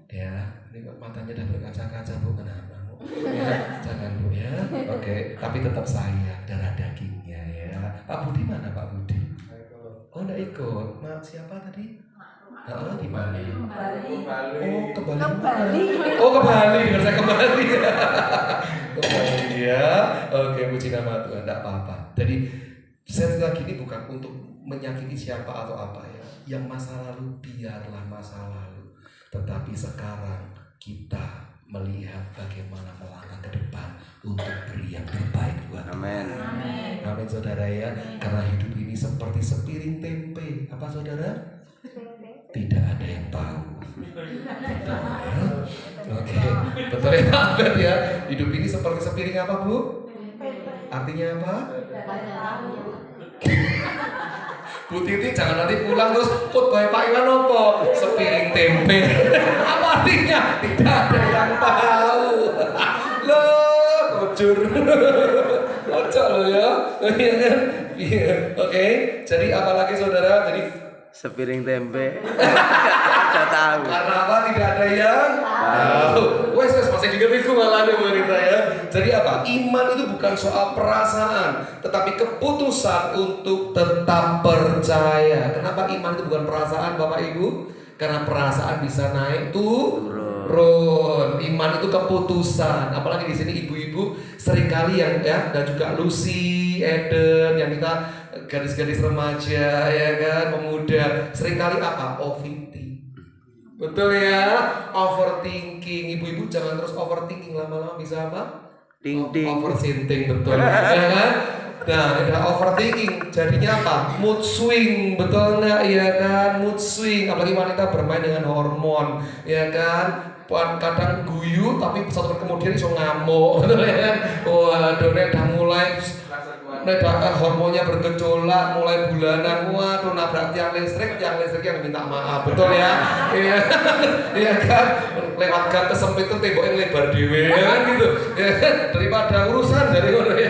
Ya, ini kok matanya udah berkaca-kaca Bu, kenapa Bu? Ya, jangan Bu ya. Oke, tapi tetap sayang, darah dagingnya ya. Pak Budi mana Pak Budi? Oh, enggak ikut. Mak siapa tadi? Di Bali. Oh, ke Bali. Oh, ke Bali. Dengar saya ke Bali. Ke Bali ya. Oke, puji nama Tuhan, enggak apa-apa. Jadi saya lagi ini bukan untuk menyakiti siapa atau apa ya. Yang masa lalu biarlah masa lalu. Tetapi sekarang kita melihat bagaimana melangkah ke depan untuk beri yang terbaik buat Tuhan. Amin saudara ya. Karena hidup ini seperti sepiring tempe. Apa saudara? Tidak ada yang tahu. Betul ya? Oke, betul ya Abed ya. Hidup ini seperti sepiring apa Bu? Artinya apa? Bu Titi jangan nanti pulang terus khotbah Pak Iwan opo sepiring tempe. Apa artinya? Tidak ada yang tahu. Loh, kocur. Kocok loh ya. Oke, jadi apalagi saudara? Jadi sepiring tempe. Tidak tahu. Karena apa? Tidak ada yang tahu. Wes masih diingat malah ada berita ya. Jadi apa? Iman itu bukan soal perasaan, tetapi keputusan untuk tetap percaya. Kenapa iman itu bukan perasaan, Bapak Ibu? Karena perasaan bisa naik turun. Iman itu keputusan. Apalagi di sini ibu-ibu seringkali yang ya, dan juga Lucy, Eden, yang kita gadis-gadis remaja ya kan, pemuda, seringkali apa? Overthinking. Betul ya, overthinking. Ibu-ibu jangan terus overthinking, lama-lama bisa apa? Overthinking, betul ya kan? Nah, ada overthinking, jadinya apa? Mood swing, betul nggak ya kan? Mood swing, apalagi wanita bermain dengan hormon, ya kan? Kadang guyu, tapi satu menit kemudian iso ngamuk, betul ya kan? Waduh, udah mulai hormonnya bergejolak, mulai bulanan, waduh nabrak tiang listrik yang minta maaf, betul ya? Iya kan? Lewat gang kesempit itu temboknya lebar dewe, ya kan gitu, ya kan? Daripada urusan dari mana ya?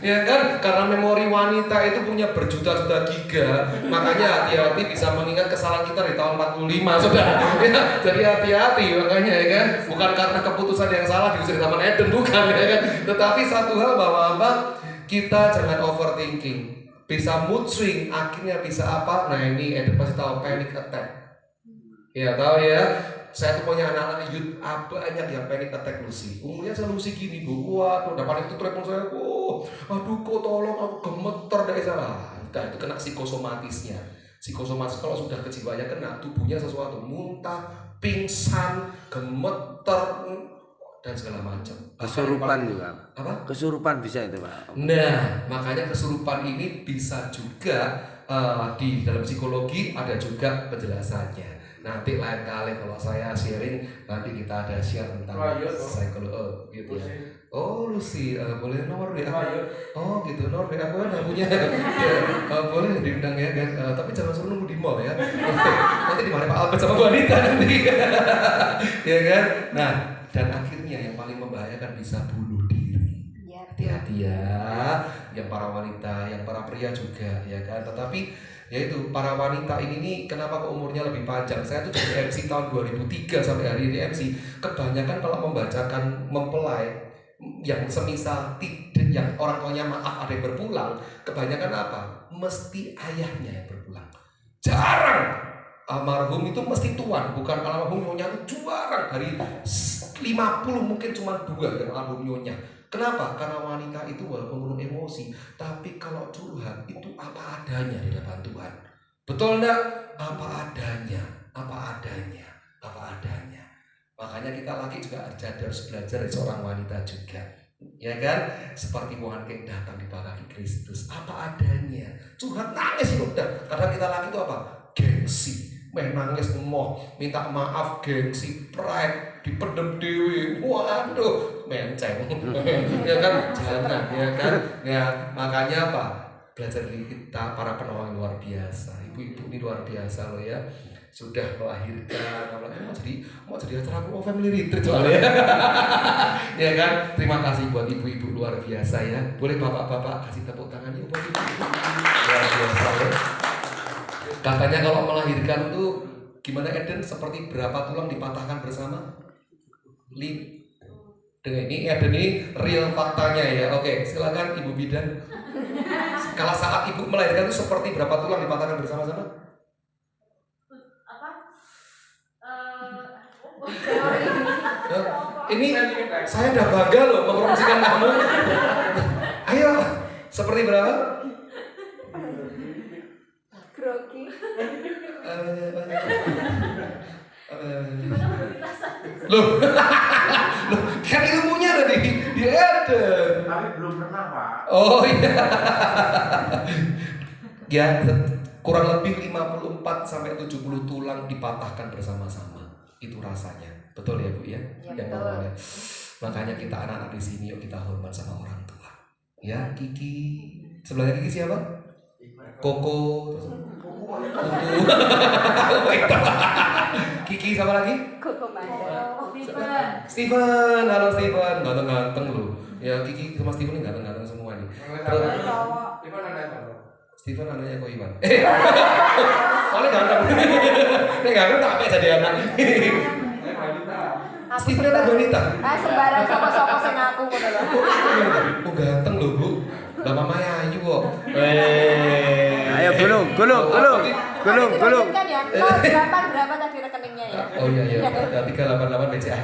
Ya kan, karena memori wanita itu punya berjuta-juta giga, makanya hati-hati bisa mengingat kesalahan kita di tahun 45, saudara. Ya, jadi hati-hati makanya ya kan, bukan karena keputusan yang salah diusir zaman Eden, bukan ya kan, tetapi satu hal bahwa apa, kita jangan overthinking, bisa mood swing, akhirnya bisa apa? Nah ini Eden pasti tahu, panic attack. Ya tahu ya. Saya tuh punya anak-anak youth banyak yang panic attack Lucy. Umurnya saya Lucy gini Bu, waduh, dapat itu telepon saya, aduh kok tolong aku gemeter dari sana. Nah, itu kena psikosomatisnya. Psikosomatis kalau sudah kejiwaannya kena, tubuhnya sesuatu, muntah, pingsan, gemeter, dan segala macam. Kesurupan juga. Apa? Kesurupan bisa itu Pak. Nah, makanya kesurupan ini bisa juga di dalam psikologi ada juga penjelasannya. Nanti lain kali kalau saya sharing, nanti kita ada share tentang psikologi gitu ya. Oh Lucy, boleh nomor WA? Oh gitu, nomor WA aku kan punya. Boleh diundang ya kan, tapi jangan suruh nunggu di mall ya. Nanti dimarahin Pak Albert sama wanita nanti. Ya kan? Nah, dan akhirnya yang paling membahayakan bisa bunuh diri. Hati-hati ya, yang para wanita, yang para pria juga ya kan. Tetapi yaitu para wanita ini nih, kenapa umurnya lebih panjang? Saya tuh jadi MC tahun 2003 sampai hari ini MC. Kebanyakan kalau membacakan mempelai yang semisal tidak, yang orang tuanya maaf ada yang berpulang, kebanyakan apa? Mesti ayahnya yang berpulang. Jarang almarhum itu mesti tuan, bukan almarhum nyonya itu jarang. Dari 50 mungkin cuma 2 yang almarhum nyonya. Kenapa? Karena wanita itu walaupun penuh emosi, tapi kalau curhat itu apa adanya di depan Tuhan. Betul enggak? Apa adanya, apa adanya, apa adanya. Makanya kita laki juga harus belajar dari seorang wanita juga, ya kan? Seperti Muhammad datang di kaki Kristus, apa adanya. Curhat nangis loh. Kadang kita laki itu apa? Gengsi, nangis minta maaf, gengsi, pride, dipendem dewi, waduh, menceng, ya kan? Jangan, ya kan? Ya makanya apa? Belajar dari kita para penolong luar biasa, ibu-ibu ini luar biasa loh ya. Sudah melahirkan, mau jadi acara family retreat soalnya. Ya kan? Terima kasih buat ibu-ibu luar biasa ya. Boleh bapak-bapak kasih tepuk tangan yuk buat ibu. Luar biasa ya. Katanya kalau melahirkan tuh gimana Eden? Seperti berapa tulang dipatahkan bersama? Dengan ini Eden ini real faktanya ya. Oke, silakan Ibu Bidan. Kalau saat ibu melahirkan itu seperti berapa tulang dipatahkan bersama-sama? Ini saya udah bangga loh mempromosikan kamu. Ayo, seperti berapa? Grogi. Loh, kan ilmunya ada di Eden. Tapi belum pernah, Pak. Oh iya. Ya, kurang lebih 54 sampai 70 tulang dipatahkan bersama-sama. Itu rasanya. Betul ya, Bu ya? Ya, Yang betul. normalnya. Makanya kita anak-anak di sini yuk kita hormat sama orang tua. Ya, Kiki. Sebelahnya Kiki siapa? Koko. Kiki sama lagi? Koko Manda. Steven, halo Steven, ganteng-ganteng lu. Ya Kiki sama Steven ini ganteng-ganteng semua nih. Steven anaknya Ko Iwan. Soalnya ganteng. Nek ganteng tak apa jadi anak. Steven anak wanita. Sembarang sama-sama sing aku ngono lho. Oh ganteng lho Bu. Lah Mama Ayu kok. Ayo gulung. Kan ya, 08 berapa tadi rekeningnya ya? Oh iya, 388 BCA.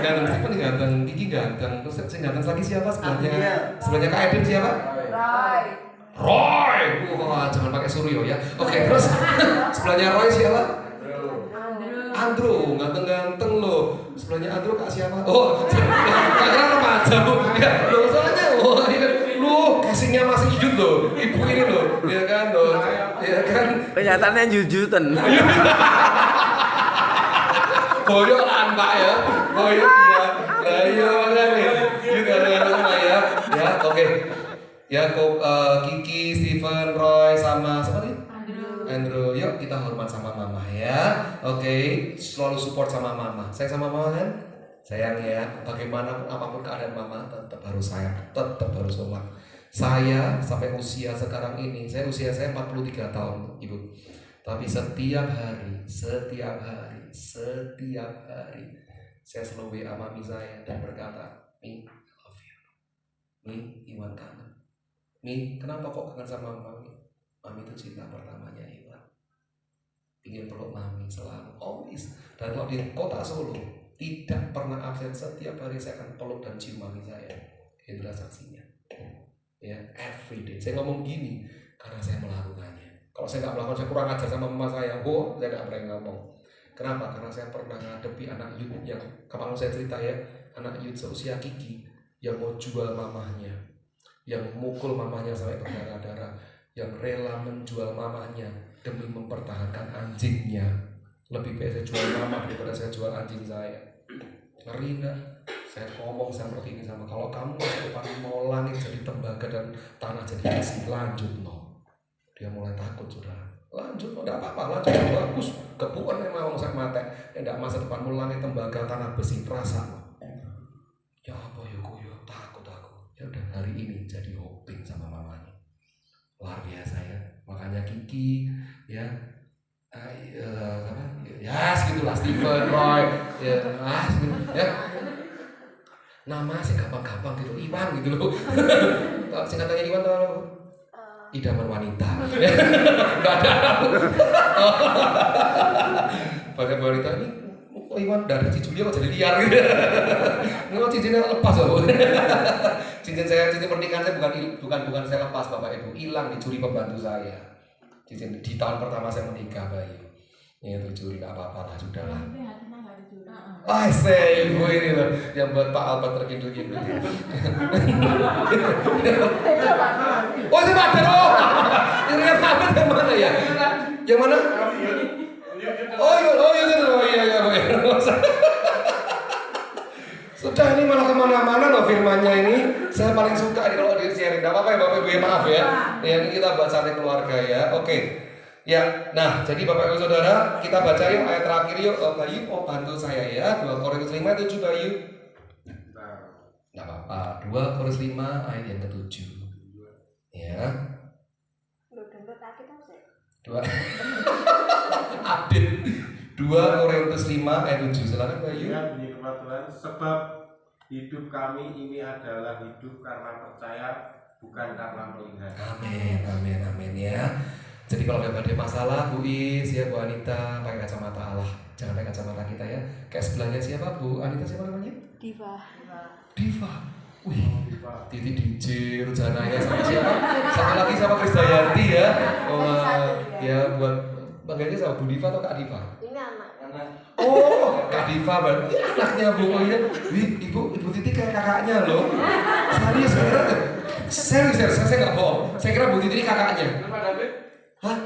Ganteng Steven ganteng, Kiki ganteng. Terus yang ganteng lagi siapa sebelahnya? Sebelahnya Kak Eden siapa? Roy. Wah, jangan pakai Suryo ya. Oke, terus sebelahnya Roy siapa? Andrew, ganteng-ganteng loh. Sebelahnya Andrew Kak siapa? Oh, kira remaja Bu. Ya, loh soalnya lu casingnya masih hidup loh. Ibu ini loh, ya kan loh. Ya kan. Kenyataannya jujutan. Boyokan Pak ya. Boyok ya. Lah iya makanya. Yuk ada sama ya. Ya, oke. Ya kok Kiki, Steven, Roy sama siapa nih? Andrew. Yuk kita hormat sama mama ya. Oke, selalu support sama mama. Sayang sama mama kan? Sayang ya. Bagaimanapun apapun keadaan mama tetap harus sayang, tetap harus hormat. Saya sampai usia sekarang ini, usia saya 43 tahun, Ibu. Tapi setiap hari saya selalu WA mami saya dan berkata, "Mi, I love you. Mi, Iwan kangen. Mi, kenapa kok kangen sama mami? Mami itu cinta pertamanya Iwan. Ingin peluk mami selalu, always. Dan kalau di kota Solo, tidak pernah absen, setiap hari saya akan peluk dan cium mami saya. Itulah saksinya. Ya, every day. Saya ngomong gini karena saya melakukannya. Kalau saya nggak melakukan, saya kurang ajar sama mama saya. Saya nggak berani ngomong. Kenapa? Karena saya pernah ngadepi anak youth yang kemarin saya cerita ya, anak youth seusia Kiki yang mau jual mamahnya, yang mukul mamahnya sampai berdarah-darah, yang rela menjual mamahnya demi mempertahankan anjingnya. Lebih baik saya jual mama daripada saya jual anjing saya. Ngeri nggak? Saya ngomong seperti ini sama, kalau kamu masa depan mau langit jadi tembaga dan tanah jadi besi, lanjut no. Dia mulai takut saudara. Lanjut, enggak apa-apa, lanjut, bagus. Kebukan memang saya mati. Enggak, masa depanmu langit tembaga tanah besi, perasa. Ya apa ya kuyo, takut aku. Ya udah hari ini jadi hoping sama mamanya. Luar biasa ya. Makanya Kiki ya ya segitulah Steven, Roy ya, ya. Nama sih gampang-gampang gitu, Iwan gitu loh. Singkatannya Iwan tau? Idaman wanita. Enggak ada. Pakai wanita ini, oh Iwan dari Cijulia kok jadi liar gitu. Nggak, cincinnya lepas loh. Cincin pernikahan saya bukan saya lepas Bapak Ibu, hilang dicuri pembantu saya. Di tahun pertama saya menikah, Bayu. Ya tujuh nggak apa-apa lah, sudahlah. Saya ibu ini loh yang buat Pak Albert terkindul-kindul. Oh itu Pak Albert, oh ini Pak Albert yang mana ya? Yang mana? Iya. Sudah ini malah kemana-mana loh firmannya ini. Saya paling suka ini kalau di sharing. Gak apa-apa ya Bapak Ibu ya, maaf ya. Ya ini kita buat santai keluarga ya. Oke. Ya, nah jadi Bapak Ibu Saudara, kita baca yuk ayat terakhir yuk. Bayu mau bantu saya ya. 2 Korintus 5:7 Bayu. Gak apa-apa. 2 Korintus 5 ayat yang ke-7. Ya. Lu download Alkitab sih. 2 update 2 Korintus 5 ayat 7. Silakan Bayu. Ya, bunyi firman Tuhan, sebab hidup kami ini adalah hidup karena percaya, bukan karena melihat. Amin ya. Jadi kalau ada masalah, Bu Is, ya Bu Anita, pakai kacamata Allah. Jangan pakai kacamata kita ya. Kayak sebelahnya siapa Bu Anita, siapa namanya? Diva. Wih, Titi DJ, Rujana ya sama siapa? Satu lagi sama Krisdayanti ya. Ya buat panggilnya sama Bu Diva atau Kak Diva? Ini anak. Oh, Kak Diva berarti anaknya Bu ya. Ibu Titi kayak kakaknya loh. Serius, saya nggak bohong. Saya kira Bu Titi ini kakaknya. Hah?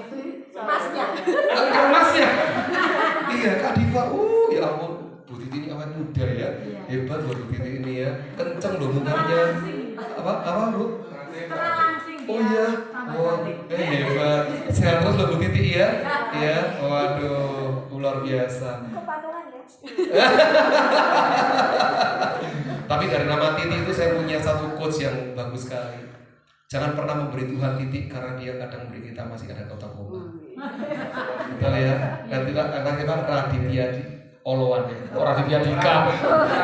Masnya. Kak Masnya? Iya, Kak Diva. Ya ampun, Bu Titi ini awet muda ya. Hebat Bu Titi ini ya. Kenceng loh mukanya. Apa Bu? Oh iya. Hebat. Sehat terus loh Bu Titi ya. Iya. Waduh, luar biasa. Kepaduan ya. Tapi dari nama Titi itu saya punya satu quotes yang bagus sekali. Jangan pernah memberi Tuhan titik karena dia kadang memberi kita masih ada kota koma. Betul ya. Dan kita Raditya Oloan ya. Raditya Dika.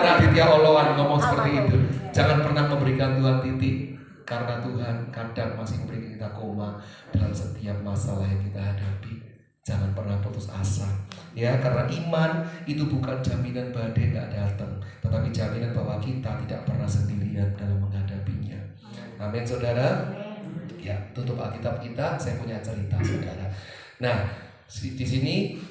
Raditya Oloan ngomong seperti itu. Jangan pernah memberikan Tuhan titik karena Tuhan kadang masih memberi kita koma dalam setiap masalah yang kita hadapi. Jangan pernah putus asa. Ya, karena iman itu bukan jaminan badai nggak datang, tetapi jaminan bahwa kita tidak pernah sendirian dalam menghadapinya. Amin, saudara. Ya, tutup Alkitab kita. Saya punya cerita, saudara. Nah, di sini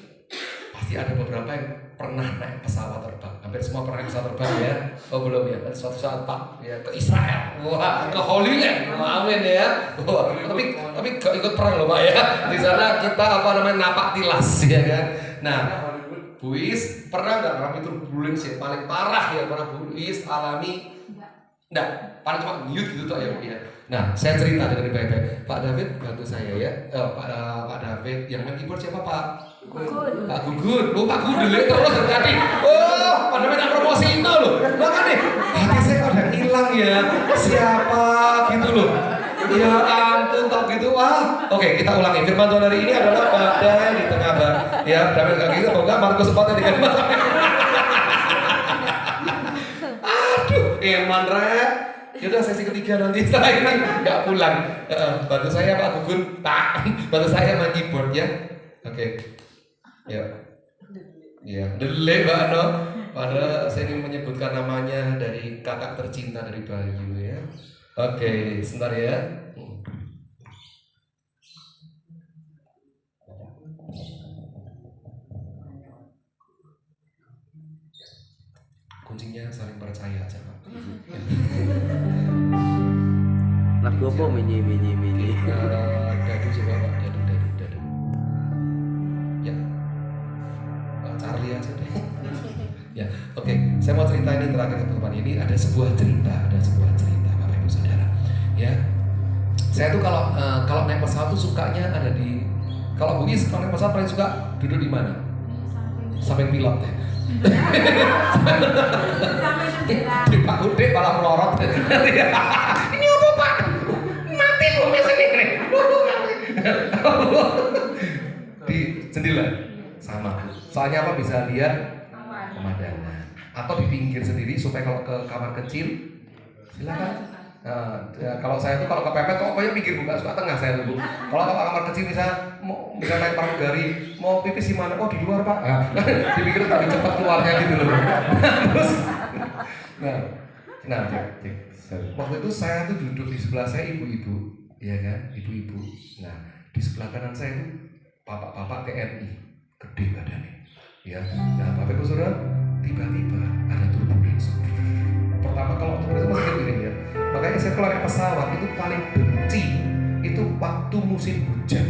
pasti ada beberapa yang pernah naik pesawat terbang. Hampir semua pernah naik pesawat terbang ya. Oh belum ya. Suatu saat Pak ya ke Israel. Wah, ke Holy Land. Amin ya. Wah, tapi gak ikut perang loh Pak ya. Di sana kita napak tilas ya kan. Nah, Bu Is pernah nggak alami turbulence yang paling parah ya pernah Bu Is alami? Enggak, paling cuma mute gitu tuh ya. Nah, saya cerita dengan baik-baik. Pak David bantu saya ya. Pak David yang main keyboard siapa Pak? Pak Gugun. Pak Gugun terus tadi. Oh, Pak David tak promosi itu loh. Makanya hati saya kok udah hilang ya. Siapa gitu loh. Ya ampun tak gitu. Oke, kita ulangi. Firman Tuhan hari ini adalah badai di tengah badai. Ya, David kayak gitu. Enggak Markus 4 ayat 3. Eman rek, yaudah sesi ketiga nanti setelah ini nggak pulang. Bantu saya Pak Gugun, bantu saya main keyboard ya. Oke, ya, Dele Mbak No. Padahal saya ingin menyebutkan namanya dari kakak tercinta dari Bayu ya. Oke, sebentar ya. Kuncinya saling percaya aja Pak. Lagu apa mini. Dadu coba Pak, dadu. Ya, Charlie aja deh. Ya, oke. Saya mau cerita ini terakhir teman-teman. Ini ada sebuah cerita Bapak Ibu Saudara. Ya, saya tuh kalau naik pesawat tuh sukanya ada di. Kalau Bu Is kalau naik pesawat paling suka duduk di mana? Samping pilot ya. Di Pak Ude malah melorot. Ini apa Pak? Mati Bu sendiri. Di jendela sama. Soalnya apa bisa lihat pemandangan. Atau di pinggir sendiri supaya kalau ke kamar kecil silakan. Kalau saya tuh kalau kepepet kok pokoknya pinggir buka suka tengah saya tuh. Kalau kamar kecil bisa naik pramugari mau pipis di mana? Oh di luar Pak. Dipikir tapi cepat keluarnya gitu loh. Terus waktu itu saya tuh duduk di sebelah saya ibu-ibu, ya kan, ibu-ibu. Nah di sebelah kanan saya itu bapak-bapak TNI, gede badannya. Ya, nah Bapak Ibu Saudara, tiba-tiba ada turbulensi. Pertama kalau turbulensi masih gini ya. Makanya saya kalau naik pesawat itu paling benci itu waktu musim hujan.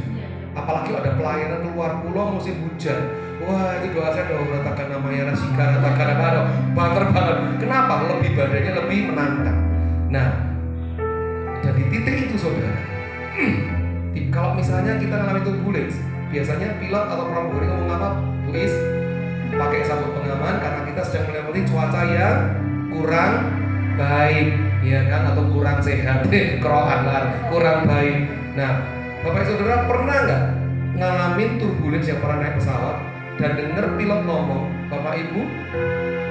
Apalagi ada pelayanan keluar pulau musim hujan. Wah, itu doa saya doa ratakan namanya Rasika, ratakan apa dong, banter banget. Kenapa? Lebih badannya lebih menantang. Nah, dari titik itu saudara, kalau misalnya kita mengalami turbulensi, biasanya pilot atau pramugari ngomong apa? Tulis pakai sabuk pengaman karena kita sedang melewati cuaca yang kurang baik, ya kan, atau kurang sehat, kurang baik. Nah, Bapak Saudara pernah nggak ngalamin turbulensi yang pernah naik pesawat dan dengar pilot ngomong, Bapak Ibu,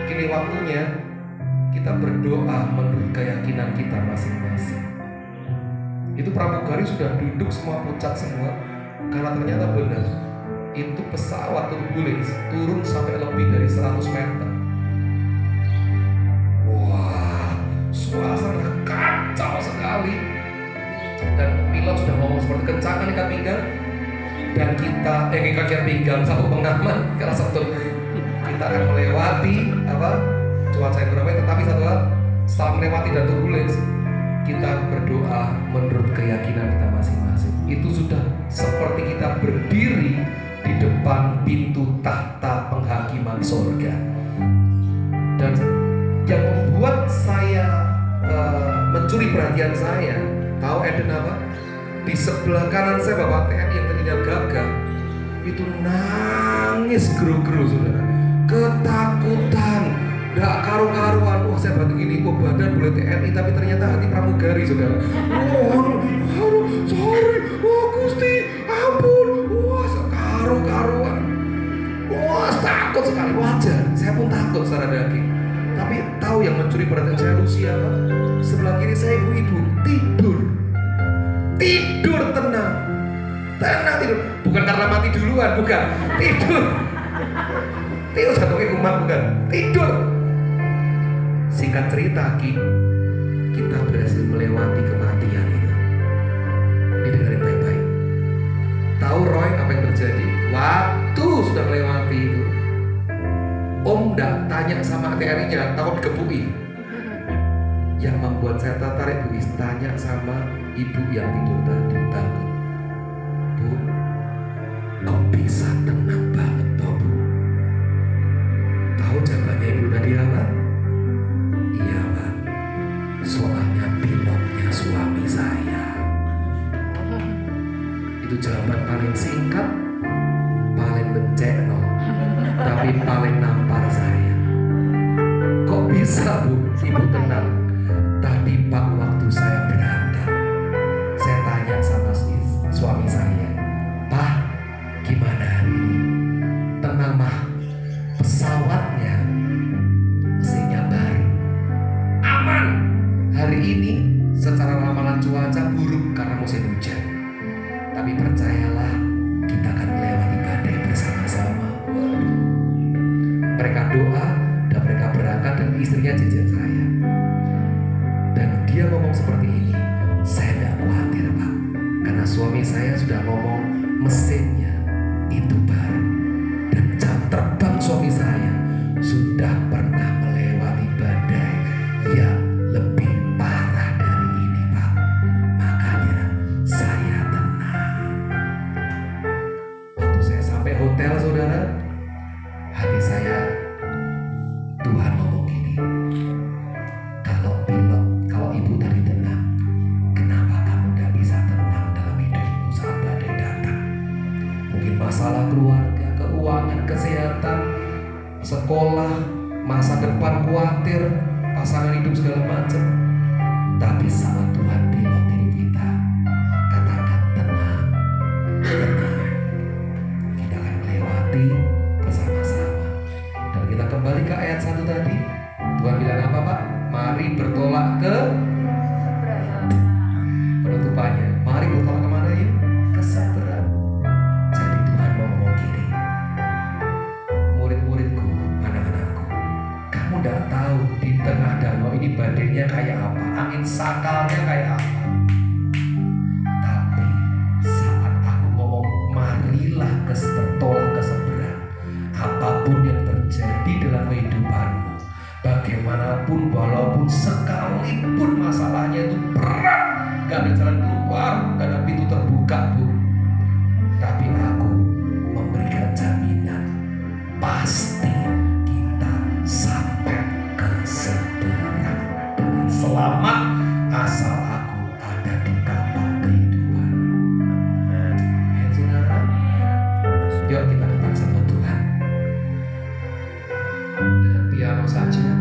kini waktunya kita berdoa menurut keyakinan kita masing-masing. Itu pramugari sudah duduk semua pucat semua karena ternyata benar itu pesawat turbulensi turun sampai lebih dari 100 meter. Wah, suasana kacau sekali. Dan pilot sudah ngomong seperti kencang ikat pinggang dan kita ikat pinggang satu pengaman karena satu kita akan melewati cuaca yang berbeda, tetapi satu hal setelah melewati dan turbulensi kita berdoa menurut keyakinan kita masing-masing. Itu sudah seperti kita berdiri di depan pintu tahta penghakiman sorga. Dan yang membuat saya mencuri perhatian saya, tahu Eden apa? Di sebelah kanan saya Bapak TNI yang tadinya gagah itu nangis geru-geru saudara, ketakutan, gak karu-karuan. Wah, saya bantu gini, kok badan boleh TNI tapi ternyata hati pramugari saudara. Sorry, Gusti, ampun. Wah, karu-karuan. Wah, takut sekali, wajar. Saya pun takut secara daging. Tapi tahu yang mencuri perhatian saya Lucia, sebelah kiri saya ibu-ibu tidur tenang tidur, bukan karena mati duluan, bukan, tidur jatuhnya kumat, bukan, tidur. Singkat cerita, kita berhasil melewati kematian itu. Didengarin baik-baik. Tahu Roy apa yang terjadi? Waktu sudah melewati itu, Om nggak tanya sama TNI-nya, takut dikepui. Yang membuat saya tertarik Bu Is, tanya sama ibu yang tidur tadi, bangun, Bu, kok bisa tenang banget toh Bu? Tahu jawabannya ibu tadi apa? Iya Pak, soalnya pilotnya suami saya. Itu jawaban paling singkat, paling bencana, tapi paling nampar saya. Kok bisa Bu, ibu tenang? Tadi Pak, waktu saya berangkat, saya tanya sama suami saya, Pak, gimana hari ini? Tenang Mah, pesawatnya mesinnya baru, aman. Hari ini secara ramalan cuaca buruk karena musim hujan, tapi percayalah kita akan melewati badai bersama-sama. Mereka doa dan mereka berangkat dan istrinya jajan saya. Dan dia ngomong seperti ini, saya tidak khawatir Pak, karena suami saya sudah ngomong mesinnya itu baru. Dan jam terbang suami saya sudah pernah melewati badai yang lebih parah dari ini Pak. Makanya saya tenang. Waktu saya sampai hotel saudara, hati saya, Tuhan ngomong gini, kalau ibu tadi tenang, kenapa kamu gak bisa tenang dalam hidupmu saat badai datang? Mungkin masalah keluarga, keuangan, kesehatan, sekolah, masa depan khawatir, pasangan hidup segala macam. Tapi saat Tuhan pilot hidup kita, katakan tenang. Kita akan melewati bersama-sama. Dan kita kembali ke ayat 1 tadi. Tuhan bilang apa Pak? Mari bertolak ke penutupannya. Mari bertolak kemana ya? Ke Seberang. Jadi Tuhan mau ngomong gini, murid-muridku, anak-anakku, kamu tidak tahu di tengah danau ini badainya kayak apa, angin sakalnya sekalipun masalahnya itu berat, gak ada jalan keluar, gak ada pintu terbuka, Bu, tapi aku memberikan jaminan pasti kita sampai ke seberang dengan selamat, asal aku ada di kapal kehidupan. Ya saudara, yuk kita datang sama Tuhan dengan piano saja.